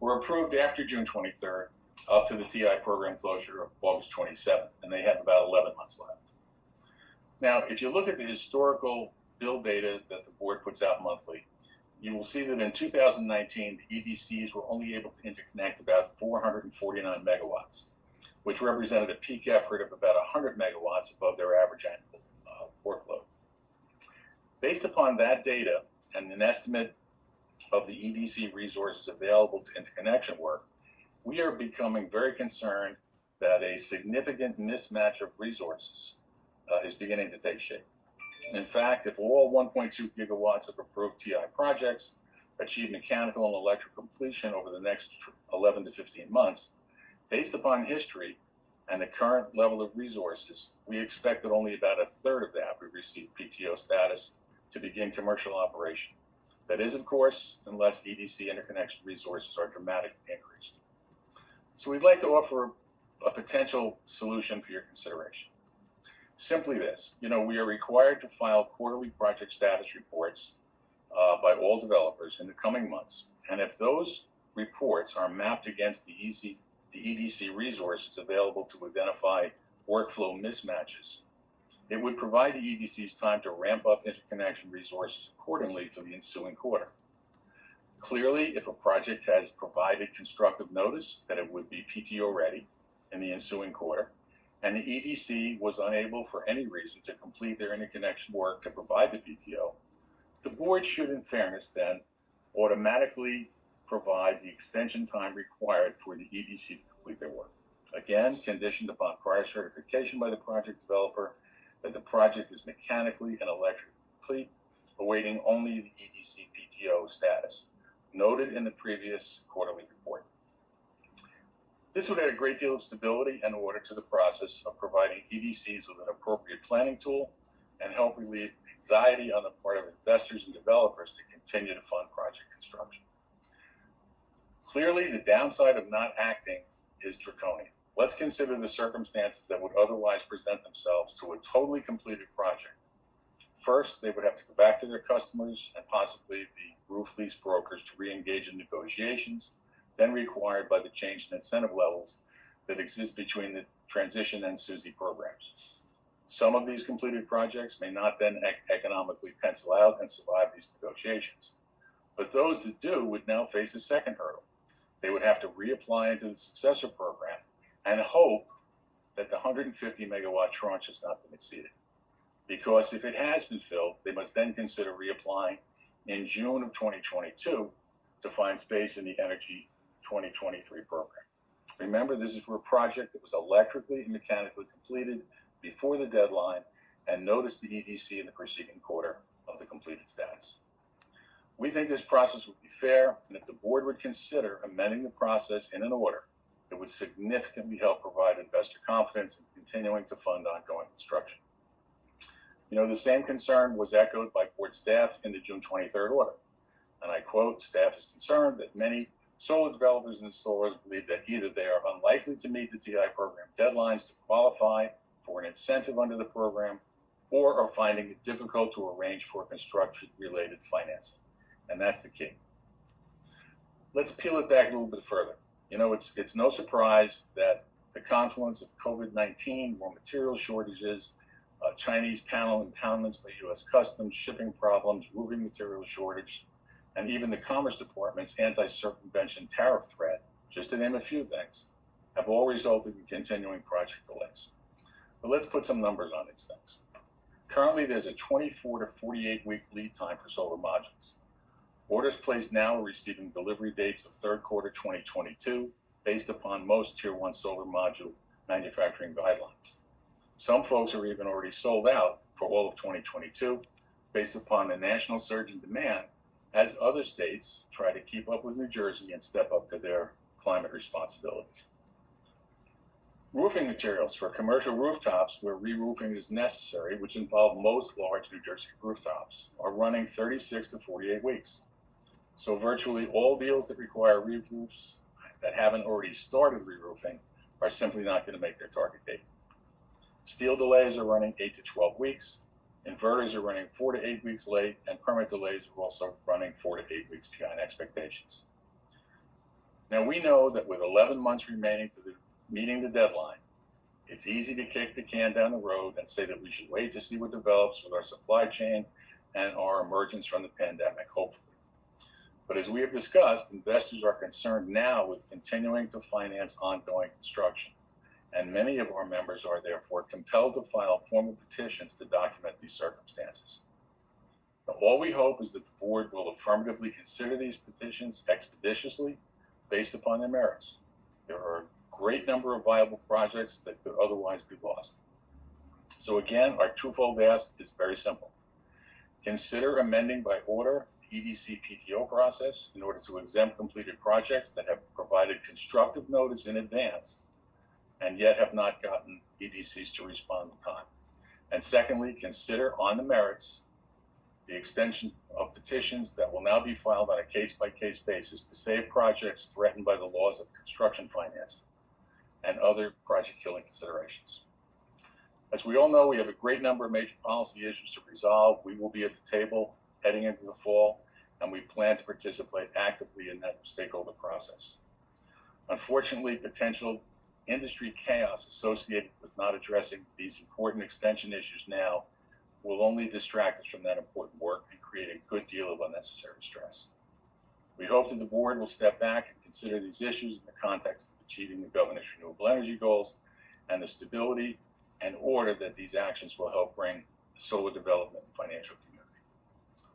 Speaker 23: were approved after June 23rd up to the TI program closure of August 27th, and they have about 11 months left. Now, if you look at the historical build data that the board puts out monthly, you will see that in 2019, the EDCs were only able to interconnect about 449 megawatts, which represented a peak effort of about 100 megawatts above their average annual workload. Based upon that data and an estimate of the EDC resources available to interconnection work, we are becoming very concerned that a significant mismatch of resources is beginning to take shape. In fact, if all 1.2 gigawatts of approved TI projects achieve mechanical and electrical completion over the next 11 to 15 months, based upon history and the current level of resources, we expect that only about a third of that would receive PTO status to begin commercial operation. That is, of course, unless EDC interconnection resources are dramatically increased. So we'd like to offer a potential solution for your consideration. Simply this, you know, we are required to file quarterly project status reports by all developers in the coming months. And if those reports are mapped against the EDC resources available to identify workflow mismatches, it would provide the EDCs time to ramp up interconnection resources accordingly for the ensuing quarter. Clearly, if a project has provided constructive notice that it would be PTO ready in the ensuing quarter, and the EDC was unable for any reason to complete their interconnection work to provide the PTO, the board should, in fairness, then automatically provide the extension time required for the EDC to complete their work. Again, conditioned upon prior certification by the project developer that the project is mechanically and electrically complete, awaiting only the EDC PTO status, noted in the previous quarterly report. This would add a great deal of stability and order to the process of providing EDCs with an appropriate planning tool and help relieve anxiety on the part of investors and developers to continue to fund project construction. Clearly, the downside of not acting is draconian. Let's consider the circumstances that would otherwise present themselves to a totally completed project. First, they would have to go back to their customers and possibly the roof lease brokers to re-engage in negotiations, then required by the change in incentive levels that exist between the transition and Susi programs. Some of these completed projects may not then economically pencil out and survive these negotiations. But those that do would now face a second hurdle. They would have to reapply into the successor program and hope that the 150 megawatt tranche has not been exceeded. Because if it has been filled, they must then consider reapplying in June of 2022 to find space in the Energy 2023 program. Remember, this is for a project that was electrically and mechanically completed before the deadline and noticed the EDC in the preceding quarter of the completed status. We think this process would be fair, and if the board would consider amending the process in an order, it would significantly help provide investor confidence in continuing to fund ongoing construction. You know, the same concern was echoed by board staff in the June 23rd order. And I quote, staff is concerned that many solar developers and installers believe that either they are unlikely to meet the TI program deadlines to qualify for an incentive under the program, or are finding it difficult to arrange for construction-related financing. And that's the key. Let's peel it back a little bit further. You know, it's no surprise that the confluence of COVID-19, raw material shortages, Chinese panel impoundments by U.S. Customs, shipping problems, roofing material shortage, and even the Commerce Department's anti-circumvention tariff threat just to name a few things, have all resulted in continuing project delays. But let's put some numbers on these things. Currently, there's a 24 to 48 week lead time for solar modules. Orders placed now are receiving delivery dates of third quarter 2022 based upon most Tier 1 solar module manufacturing guidelines. Some folks are even already sold out for all of 2022 based upon the national surge in demand as other states try to keep up with New Jersey and step up to their climate responsibilities. Roofing materials for commercial rooftops where re-roofing is necessary, which involve most large New Jersey rooftops, are running 36 to 48 weeks. So virtually all deals that require re-roofs that haven't already started re-roofing are simply not going to make their target date. Steel delays are running 8 to 12 weeks. Inverters are running 4 to 8 weeks late, and permit delays are also running 4 to 8 weeks behind expectations. Now we know that with 11 months remaining to meeting the deadline, it's easy to kick the can down the road and say that we should wait to see what develops with our supply chain and our emergence from the pandemic, hopefully. But as we have discussed, investors are concerned now with continuing to finance ongoing construction, and many of our members are therefore compelled to file formal petitions to document these circumstances. Now, all we hope is that the board will affirmatively consider these petitions expeditiously based upon their merits. There are a great number of viable projects that could otherwise be lost. So again, our twofold ask is very simple. Consider amending by order the EDC PTO process in order to exempt completed projects that have provided constructive notice in advance and yet have not gotten EDCs to respond in time. And secondly, consider on the merits the extension of petitions that will now be filed on a case-by-case basis to save projects threatened by the laws of construction finance and other project-killing considerations. As we all know, we have a great number of major policy issues to resolve. We will be at the table heading into the fall, and we plan to participate actively in that stakeholder process. Unfortunately, potential industry chaos associated with not addressing these important extension issues now will only distract us from that important work and create a good deal of unnecessary stress. We hope that the board will step back and consider these issues in the context of achieving the governor's renewable energy goals and the stability and order that these actions will help bring the solar development and financial community.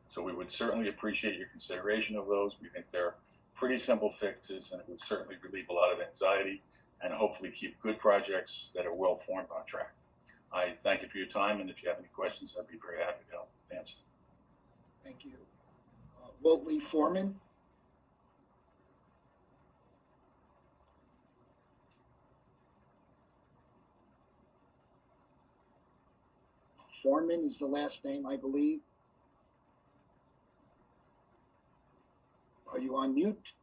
Speaker 23: So we would certainly appreciate your consideration of those. We think they're pretty simple fixes, and it would certainly relieve a lot of anxiety and hopefully keep good projects that are well formed on track. I thank you for your time, and if you have any questions, I'd be very happy to help answer.
Speaker 1: Thank you. Whately Foreman. Foreman is the last name, I believe. Are you on mute?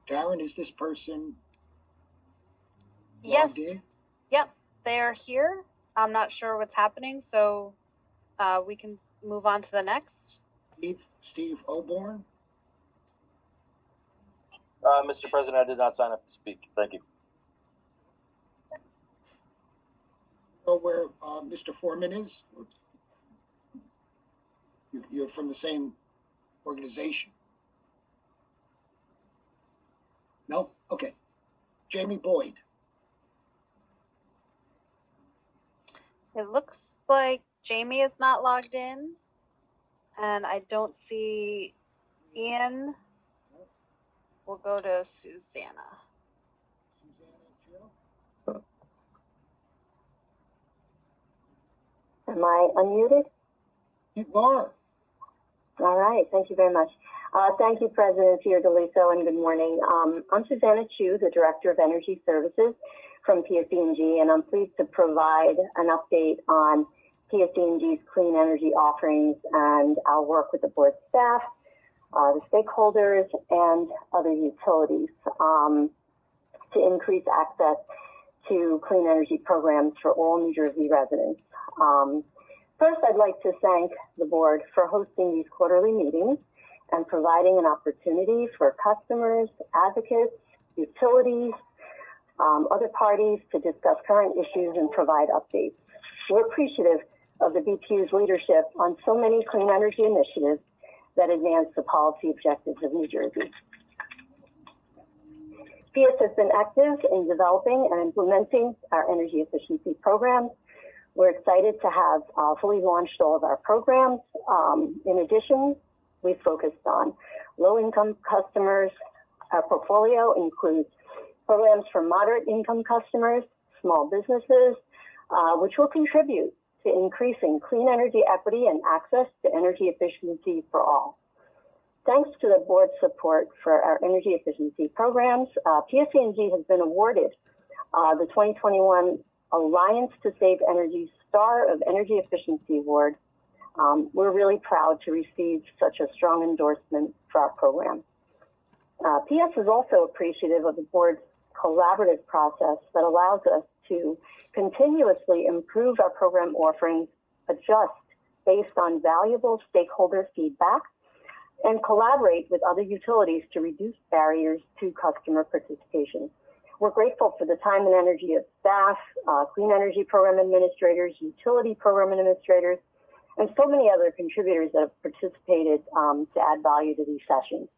Speaker 1: Karen, is this person
Speaker 10: Yes.
Speaker 1: logged in?
Speaker 10: Yep, they're here. I'm not sure what's happening, so we can move on to the next.
Speaker 1: Steve Oborn.
Speaker 12: Mr. President, I did not sign up to speak. Thank you.
Speaker 1: Know where Mr. Foreman is? You're from the same organization? No? Okay. Jamie Boyd.
Speaker 10: It looks like Jamie is not logged in, and I don't see Ian. We'll go to Susanna.
Speaker 3: Am I unmuted?
Speaker 1: You are.
Speaker 3: All right. Thank you very much. Thank you, President Fiordaliso, and good morning. I'm Susanna Chu, the Director of Energy Services from PSE&G, and I'm pleased to provide an update on PSE&G's clean energy offerings and our work with the board staff, the stakeholders, and other utilities to increase access to clean energy programs for all New Jersey residents. First, I'd like to thank the board for hosting these quarterly meetings and providing an opportunity for customers, advocates, utilities, other parties to discuss current issues and provide updates. We're appreciative of the BPU's leadership on so many clean energy initiatives that advance the policy objectives of New Jersey. PS has been active in developing and implementing our energy efficiency programs. We're excited to have fully launched all of our programs. In addition, we focused on low-income customers. Our portfolio includes programs for moderate income customers, small businesses, which will contribute to increasing clean energy equity and access to energy efficiency for all. Thanks to the board's support for our energy efficiency programs, PSE&G has been awarded the 2021 Alliance to Save Energy Star of Energy Efficiency Award. We're really proud to receive such a strong endorsement for our program. PS is also appreciative of the board's collaborative process that allows us to continuously improve our program offerings, adjust based on valuable stakeholder feedback, and collaborate with other utilities to reduce barriers to customer participation. We're grateful for the time and energy of staff, clean energy program administrators, utility program administrators, and so many other contributors that have participated to add value to these sessions.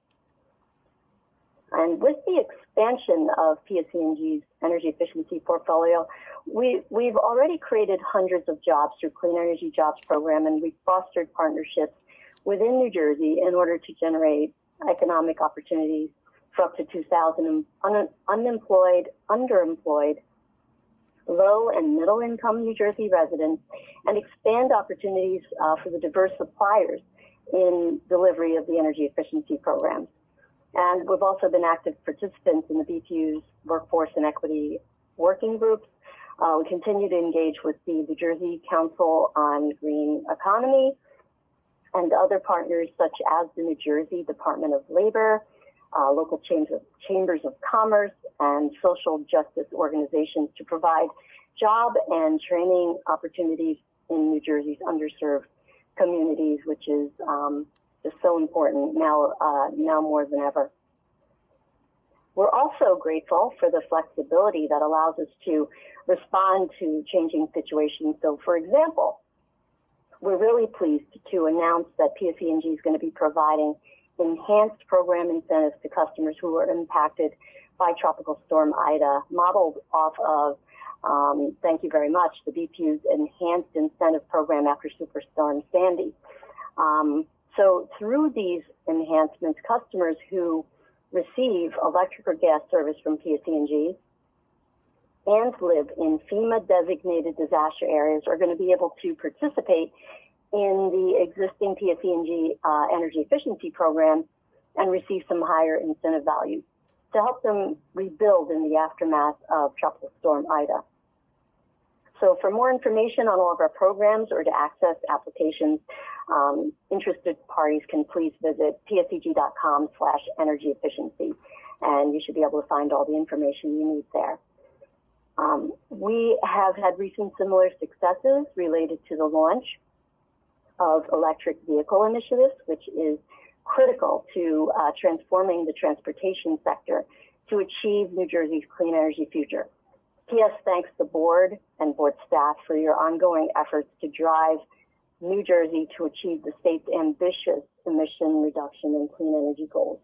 Speaker 3: And with the expansion of PSE&G's energy efficiency portfolio, we've already created hundreds of jobs through Clean Energy Jobs Program, and we've fostered partnerships within New Jersey in order to generate economic opportunities for up to 2,000 unemployed, underemployed, low and middle income New Jersey residents, and expand opportunities for the diverse suppliers in delivery of the energy efficiency programs. And we've also been active participants in the BPU's workforce and equity working groups. We continue to engage with the New Jersey Council on Green Economy and other partners such as the New Jersey Department of Labor, local chambers of commerce, and social justice organizations to provide job and training opportunities in New Jersey's underserved communities, which is just so important now more than ever. We're also grateful for the flexibility that allows us to respond to changing situations. So, for example, we're really pleased to announce that PSE&G is going to be providing enhanced program incentives to customers who are impacted by Tropical Storm Ida, modeled off of, thank you very much, the BPU's Enhanced Incentive Program after Superstorm Sandy. So through these enhancements, customers who receive electric or gas service from PSE&G and live in FEMA-designated disaster areas are going to be able to participate in the existing PSE&G energy efficiency program and receive some higher incentive values to help them rebuild in the aftermath of Tropical Storm Ida. So for more information on all of our programs or to access applications, interested parties can please visit pseg.com/energy efficiency, and you should be able to find all the information you need there. We have had recent similar successes related to the launch of electric vehicle initiatives, which is critical to transforming the transportation sector to achieve New Jersey's clean energy future. PS thanks the board and board staff for your ongoing efforts to drive New Jersey to achieve the state's ambitious emission reduction and clean energy goals.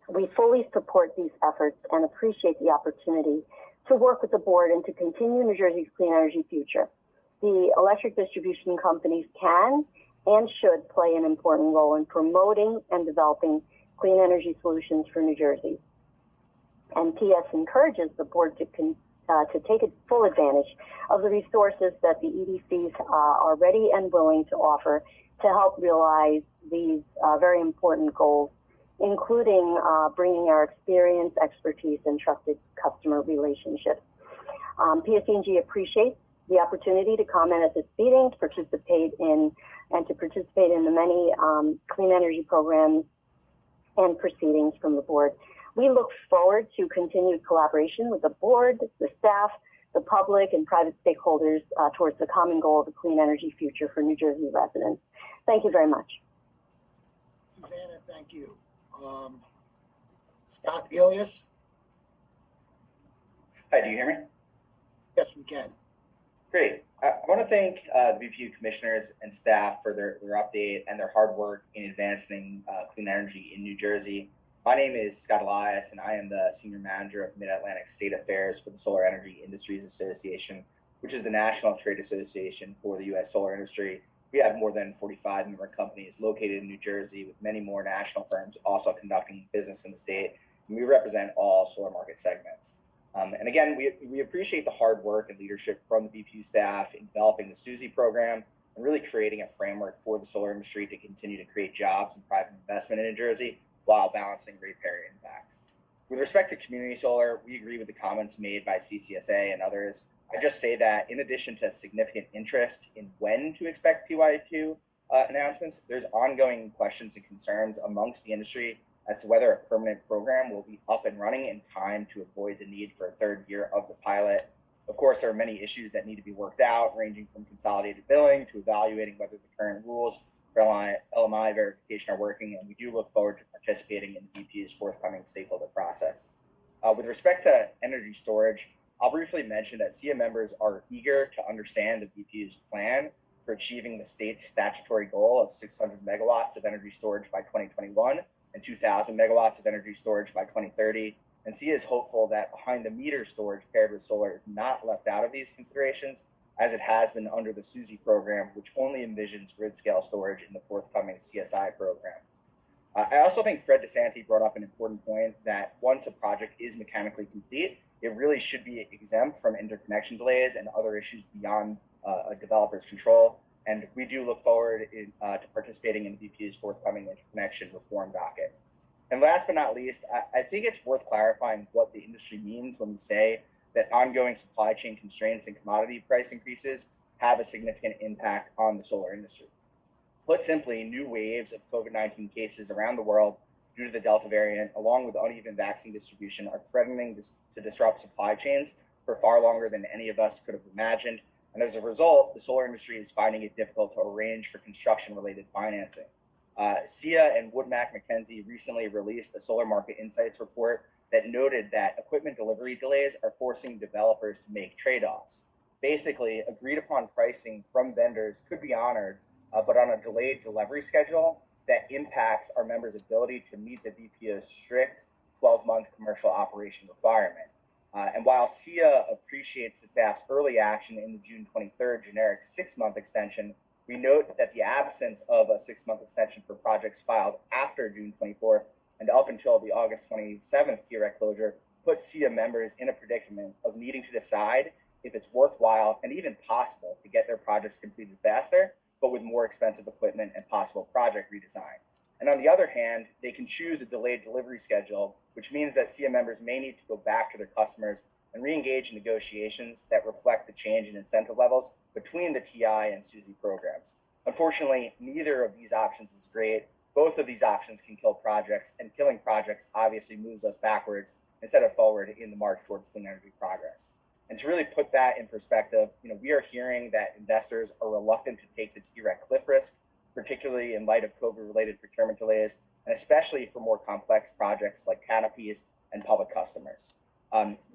Speaker 3: We fully support these efforts and appreciate the opportunity to work with the board and to continue New Jersey's clean energy future. The electric distribution companies can and should play an important role in promoting and developing clean energy solutions for New Jersey. And PS encourages the board to take full advantage of the resources that the EDCs are ready and willing to offer to help realize these very important goals, including bringing our experience, expertise, and trusted customer relationships. PSE&G appreciates the opportunity to comment at this meeting, to participate in the many clean energy programs and proceedings from the board. We look forward to continued collaboration with the board, the staff, the public, and private stakeholders towards the common goal of a clean energy future for New Jersey residents. Thank you very much.
Speaker 1: Susanna, thank you. Scott Elias?
Speaker 4: Hi, do you hear me?
Speaker 1: Yes, we can.
Speaker 4: Great. I want to thank the BPU commissioners and staff for their update and their hard work in advancing clean energy in New Jersey. My name is Scott Elias, and I am the Senior Manager of Mid-Atlantic State Affairs for the Solar Energy Industries Association, which is the national trade association for the U.S. solar industry. We have more than 45 member companies located in New Jersey, with many more national firms also conducting business in the state, and we represent all solar market segments. And again, we appreciate the hard work and leadership from the BPU staff in developing the Susi program and really creating a framework for the solar industry to continue to create jobs and private investment in New Jersey while balancing ratepayer impacts. With respect to community solar, we agree with the comments made by CCSA and others. I just say that in addition to significant interest in when to expect PYQ announcements, there's ongoing questions and concerns amongst the industry as to whether a permanent program will be up and running in time to avoid the need for a third year of the pilot. Of course, there are many issues that need to be worked out, ranging from consolidated billing to evaluating whether the current rules for LMI verification are working, and we do look forward to participating in the BPU's forthcoming stakeholder process. With respect to energy storage, I'll briefly mention that SEIA members are eager to understand the BPU's plan for achieving the state's statutory goal of 600 megawatts of energy storage by 2021 and 2,000 megawatts of energy storage by 2030. And SEIA is hopeful that behind the meter storage paired with solar is not left out of these considerations, as it has been under the Susi program, which only envisions grid scale storage in the forthcoming CSI program. I also think Fred DeSanti brought up an important point that once a project is mechanically complete, it really should be exempt from interconnection delays and other issues beyond a developer's control. And we do look forward to participating in the BPU's forthcoming interconnection reform docket. And last but not least, I think it's worth clarifying what the industry means when we say that ongoing supply chain constraints and commodity price increases have a significant impact on the solar industry. Put simply, new waves of COVID-19 cases around the world due to the Delta variant, along with uneven vaccine distribution, are threatening to disrupt supply chains for far longer than any of us could have imagined. And as a result, the solar industry is finding it difficult to arrange for construction-related financing. SEIA and Wood Mackenzie recently released a Solar Market Insights report that noted that equipment delivery delays are forcing developers to make trade-offs. Basically, agreed upon pricing from vendors could be honored, but on a delayed delivery schedule that impacts our members' ability to meet the BPU's strict 12-month commercial operation requirement. And while SEIA appreciates the staff's early action in the June 23rd generic 6-month extension, we note that the absence of a 6-month extension for projects filed after June 24th and up until the August 27th TREC closure puts SEIA members in a predicament of needing to decide if it's worthwhile and even possible to get their projects completed faster, but with more expensive equipment and possible project redesign. And on the other hand, they can choose a delayed delivery schedule, which means that SEIA members may need to go back to their customers and re-engage in negotiations that reflect the change in incentive levels between the TI and Susi programs. Unfortunately, neither of these options is great. Both of these options can kill projects, and killing projects obviously moves us backwards instead of forward in the march towards clean energy progress. And to really put that in perspective, we are hearing that investors are reluctant to take the TREC cliff risk, particularly in light of COVID-related procurement delays, and especially for more complex projects like canopies and public customers.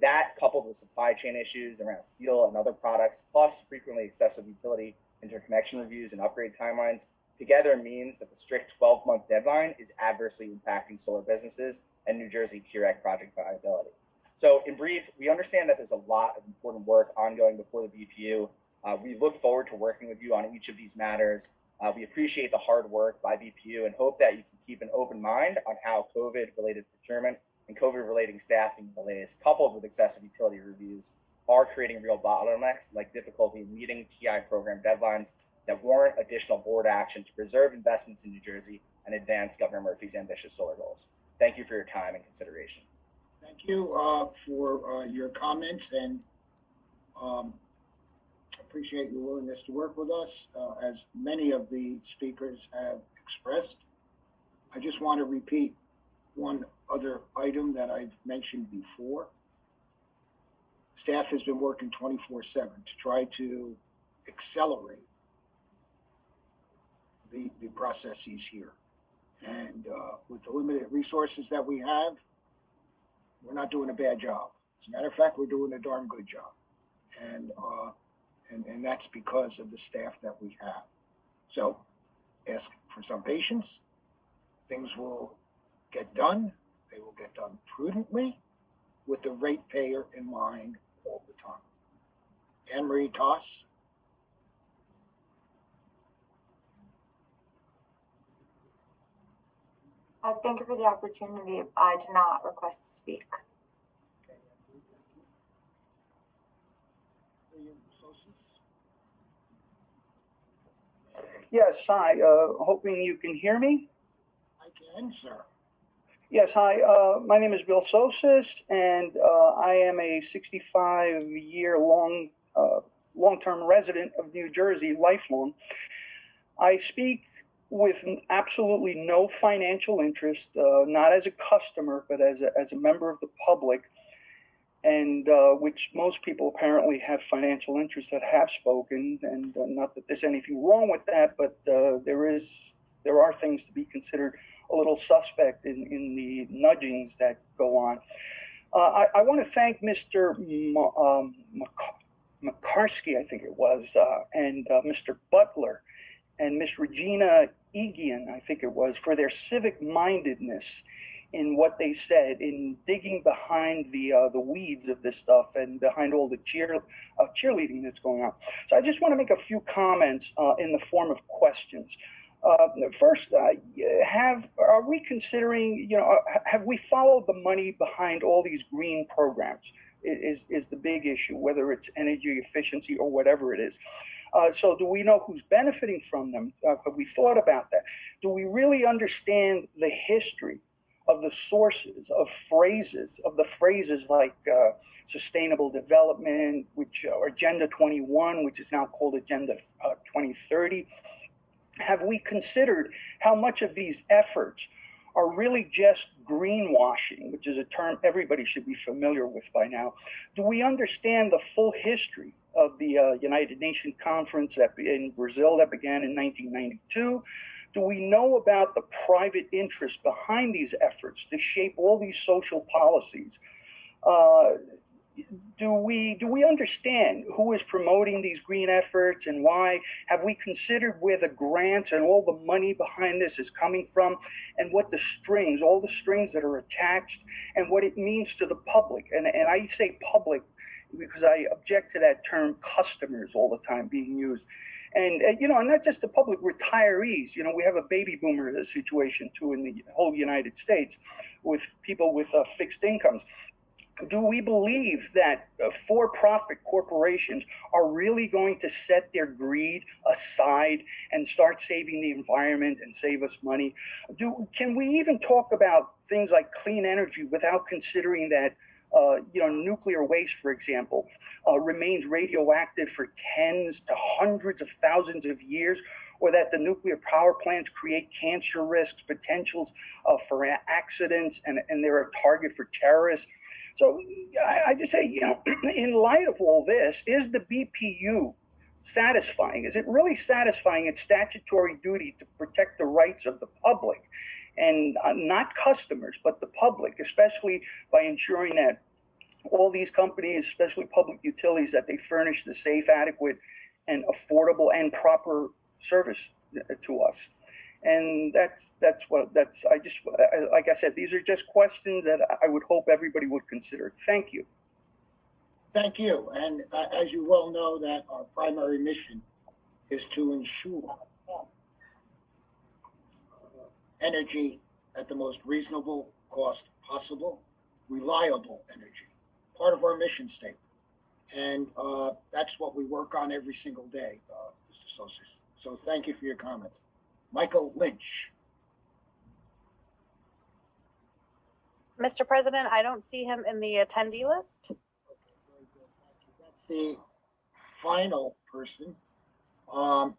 Speaker 4: That, coupled with supply chain issues around steel and other products, plus frequently excessive utility interconnection reviews and upgrade timelines, together means that the strict 12-month deadline is adversely impacting solar businesses and New Jersey TREC project viability. So in brief, we understand that there's a lot of important work ongoing before the BPU. We look forward to working with you on each of these matters. We appreciate the hard work by BPU and hope that you can keep an open mind on how COVID-related procurement and COVID-related staffing delays, coupled with excessive utility reviews, are creating real bottlenecks like difficulty in meeting TI program deadlines that warrant additional board action to preserve investments in New Jersey and advance Governor Murphy's ambitious solar goals. Thank you for your time and consideration.
Speaker 1: Thank you for your comments, and appreciate your willingness to work with us, as many of the speakers have expressed. I just want to repeat one other item that I've mentioned before. Staff has been working 24/7 to try to accelerate the processes here. And with the limited resources that we have, we're not doing a bad job. As a matter of fact, we're doing a darn good job. And And that's because of the staff that we have. So ask for some patience. Things will get done. They will get done prudently with the ratepayer in mind all the time. Anne Marie Toss.
Speaker 5: Thank you for the opportunity. I did not request to speak.
Speaker 6: Yes, hi. Hoping you can hear me.
Speaker 1: I can, sir.
Speaker 6: Yes, hi. My name is Bill Sosis, and I am a 65-year long-term resident of New Jersey, lifelong. I speak with absolutely no financial interest, not as a customer, but as a member of the public, and which most people apparently have financial interests that have spoken, and not that there's anything wrong with that, but there are things to be considered a little suspect in the nudgings that go on. I want to thank Mr. McCarsky, I think it was, and Mr. Butler, and Miss Regina Egian, I think it was, for their civic mindedness in what they said, in digging behind the weeds of this stuff and behind all the cheerleading that's going on. So I just want to make a few comments in the form of questions. First, are we considering, have we followed the money behind all these green programs? Is the big issue, whether it's energy efficiency or whatever it is. So do we know who's benefiting from them? Have we thought about that? Do we really understand the history of the sources of the phrases like sustainable development, which or Agenda 21, which is now called Agenda 2030? Have we considered how much of these efforts are really just greenwashing, which is a term everybody should be familiar with by now? Do we understand the full history of the United Nations conference in Brazil that began in 1992? Do we know about the private interest behind these efforts to shape all these social policies? Do we understand who is promoting these green efforts and why? Have we considered where the grants and all the money behind this is coming from, and what the strings, all the strings that are attached, and what it means to the public? And I say public because I object to that term customers all the time being used. And not just the public, retirees. We have a baby boomer situation too in the whole United States with people with fixed incomes. Do we believe that for-profit corporations are really going to set their greed aside and start saving the environment and save us money? Can we even talk about things like clean energy without considering that nuclear waste, for example, remains radioactive for tens to hundreds of thousands of years, or that the nuclear power plants create cancer risks, potentials for accidents, and they're a target for terrorists? So I just say, in light of all this, is the BPU satisfying? Is it really satisfying its statutory duty to protect the rights of the public, and not customers, but the public, especially by ensuring that all these companies, especially public utilities, that they furnish the safe, adequate, and affordable and proper service to us? And like I said, these are just questions that I would hope everybody would consider. Thank you.
Speaker 1: Thank you. And as you well know, that our primary mission is to ensure energy at the most reasonable cost possible, reliable energy, part of our mission statement. And that's what we work on every single day, Mr. Sosis. So thank you for your comments. Michael Lynch.
Speaker 10: Mr. President, I don't see him in the attendee list.
Speaker 1: Okay, very good. Thank you. That's the final person. I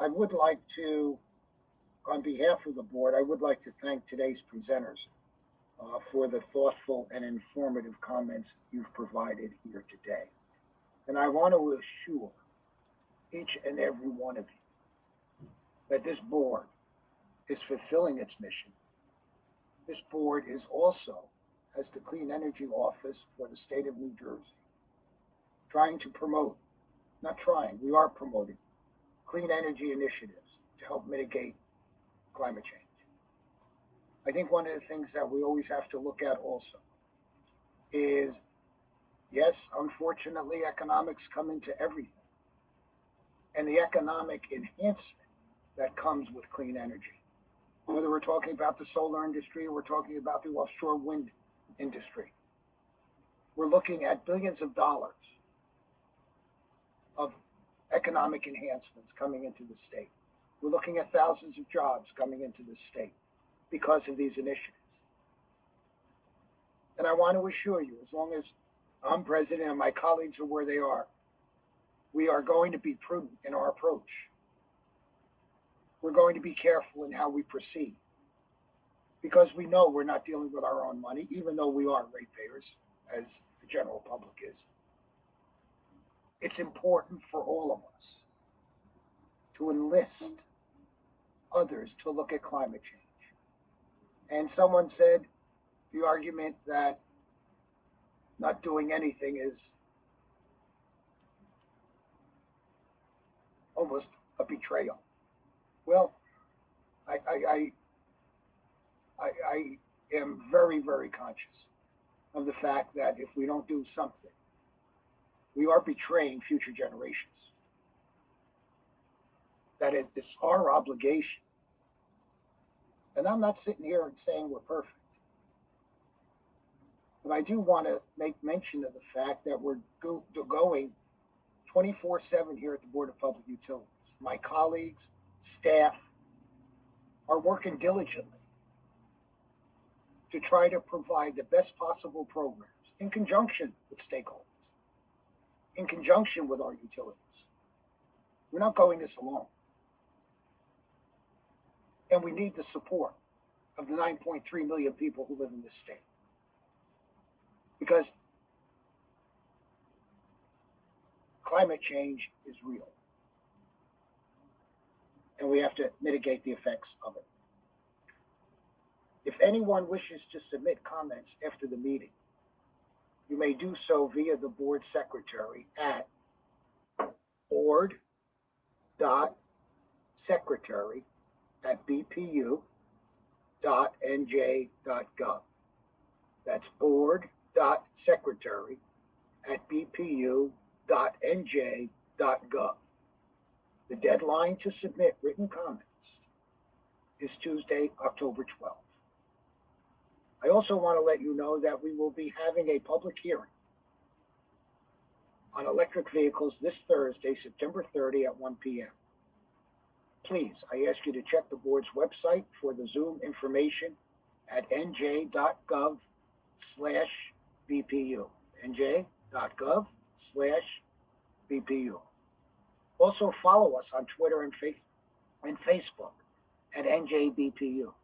Speaker 1: would like to, on behalf of the board, I would like to thank today's presenters for the thoughtful and informative comments you've provided here today. And I want to assure each and every one of you that this board is fulfilling its mission. This board is also, as the Clean Energy Office for the state of New Jersey, trying to promote, not trying, we are promoting clean energy initiatives to help mitigate climate change. I think one of the things that we always have to look at also is, yes, unfortunately, economics come into everything, and the economic enhancement that comes with clean energy. Whether we're talking about the solar industry or we're talking about the offshore wind industry, we're looking at billions of dollars of economic enhancements coming into the state. We're looking at thousands of jobs coming into the state because of these initiatives. And I want to assure you, as long as I'm president and my colleagues are where they are, we are going to be prudent in our approach. We're going to be careful in how we proceed, because we know we're not dealing with our own money, even though we are ratepayers, as the general public is. It's important for all of us to enlist others to look at climate change. And someone said the argument that not doing anything is almost a betrayal. Well, I am very, very conscious of the fact that if we don't do something, we are betraying future generations. That it is our obligation. And I'm not sitting here and saying we're perfect. But I do want to make mention of the fact that we're going 24/7 here at the Board of Public Utilities. My colleagues, staff are working diligently to try to provide the best possible programs in conjunction with stakeholders, in conjunction with our utilities. We're not going this alone. And we need the support of the 9.3 million people who live in this state. Because climate change is real. And we have to mitigate the effects of it. If anyone wishes to submit comments after the meeting, you may do so via the board secretary at board.secretary@bpu.nj.gov. That's board.secretary@bpu.nj.gov. The deadline to submit written comments is Tuesday, October 12th. I also want to let you know that we will be having a public hearing on electric vehicles this Thursday, September 30 at 1 p.m. Please, I ask you to check the board's website for the Zoom information at nj.gov/BPU. nj.gov/BPU. Also follow us on Twitter and Facebook at NJBPU.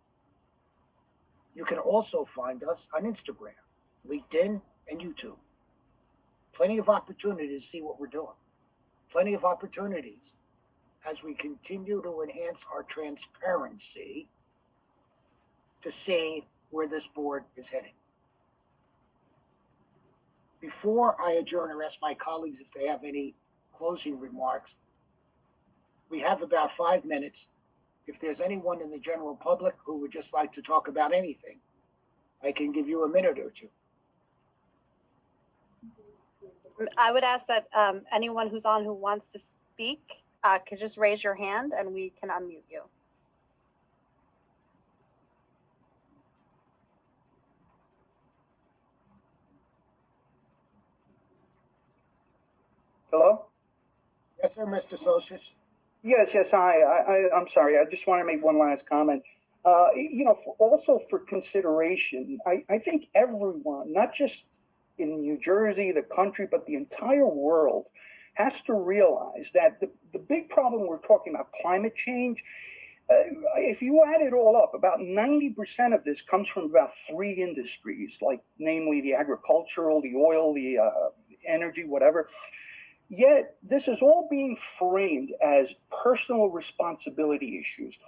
Speaker 1: You can also find us on Instagram, LinkedIn, and YouTube. Plenty of opportunities to see what we're doing. Plenty of opportunities as we continue to enhance our transparency to see where this board is heading. Before I adjourn or ask my colleagues if they have any closing remarks, we have about 5 minutes. If there's anyone in the general public who would just like to talk about anything, I can give you a minute or two.
Speaker 10: I would ask that anyone who's on who wants to speak could just raise your hand and we can unmute you.
Speaker 6: Hello?
Speaker 1: Yes, sir, Mr. Sosis.
Speaker 6: Yes, hi. I'm sorry. I just want to make one last comment. Also for consideration, I think everyone, not just in New Jersey, the country, but the entire world has to realize that the big problem we're talking about, climate change, if you add it all up, about 90% of this comes from about 3 industries, like namely the agricultural, the oil, the energy, whatever. Yet this is all being framed as personal responsibility issues.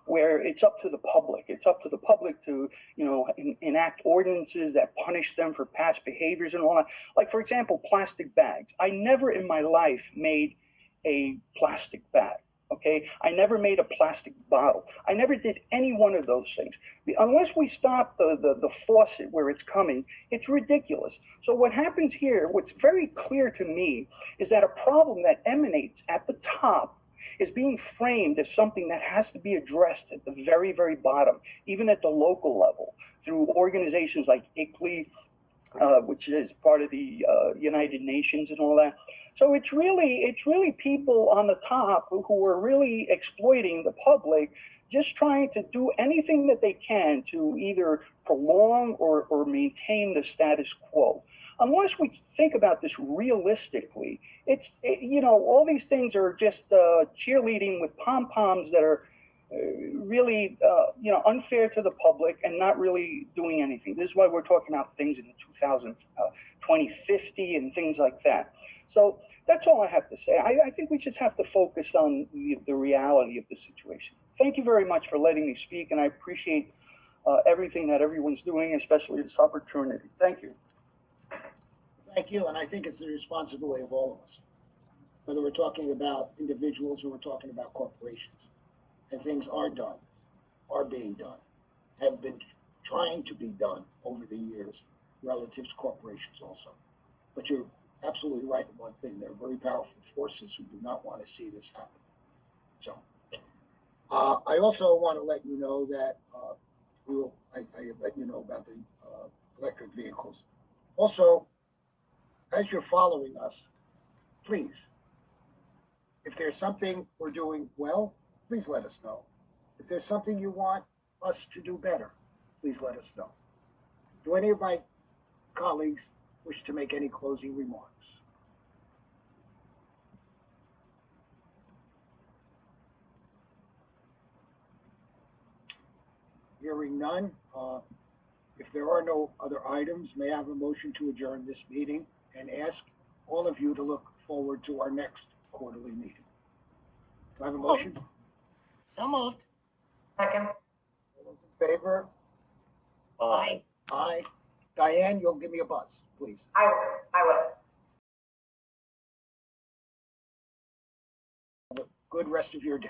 Speaker 6: where it's up to the public. It's up to the public to, you know, enact ordinances that punish them for past behaviors and all that. Like, for example, plastic bags. I never in my life made a plastic bag. Okay, I never made a plastic bottle. I never did any one of those things. Unless we stop the faucet where it's coming, it's ridiculous. So what happens here, what's very clear to me, is that a problem that emanates at the top is being framed as something that has to be addressed at the very, very bottom, even at the local level, through organizations like ICLEI, which is part of the United Nations and all that. So it's really people on the top who are really exploiting the public, just trying to do anything that they can to either prolong or maintain the status quo. Unless we think about this realistically, you know, all these things are just cheerleading with pom-poms that are really, you know, unfair to the public and not really doing anything. This is why we're talking about things in 2050 and things like that. So that's all I have to say. I think we just have to focus on the reality of the situation. Thank you very much for letting me speak, and I appreciate everything that everyone's doing, especially this opportunity. Thank you.
Speaker 1: Thank you, and I think it's the responsibility of all of us, whether we're talking about individuals or we're talking about corporations. And things are done, are being done, have been trying to be done over the years relative to corporations also. But you're absolutely right in one thing. There are very powerful forces who do not want to see this happen. So I also want to let you know that I let you know about the electric vehicles. Also, as you're following us, please, if there's something we're doing well, please let us know. If there's something you want us to do better, please let us know. Do any of my colleagues wish to make any closing remarks? Hearing none, if there are no other items, may I have a motion to adjourn this meeting and ask all of you to look forward to our next quarterly meeting. Do I have a motion?
Speaker 7: So moved.
Speaker 2: Second.
Speaker 1: All those in favor?
Speaker 7: Aye.
Speaker 1: Aye. Diane, you'll give me a buzz, please.
Speaker 2: I will.
Speaker 1: Have a good rest of your day.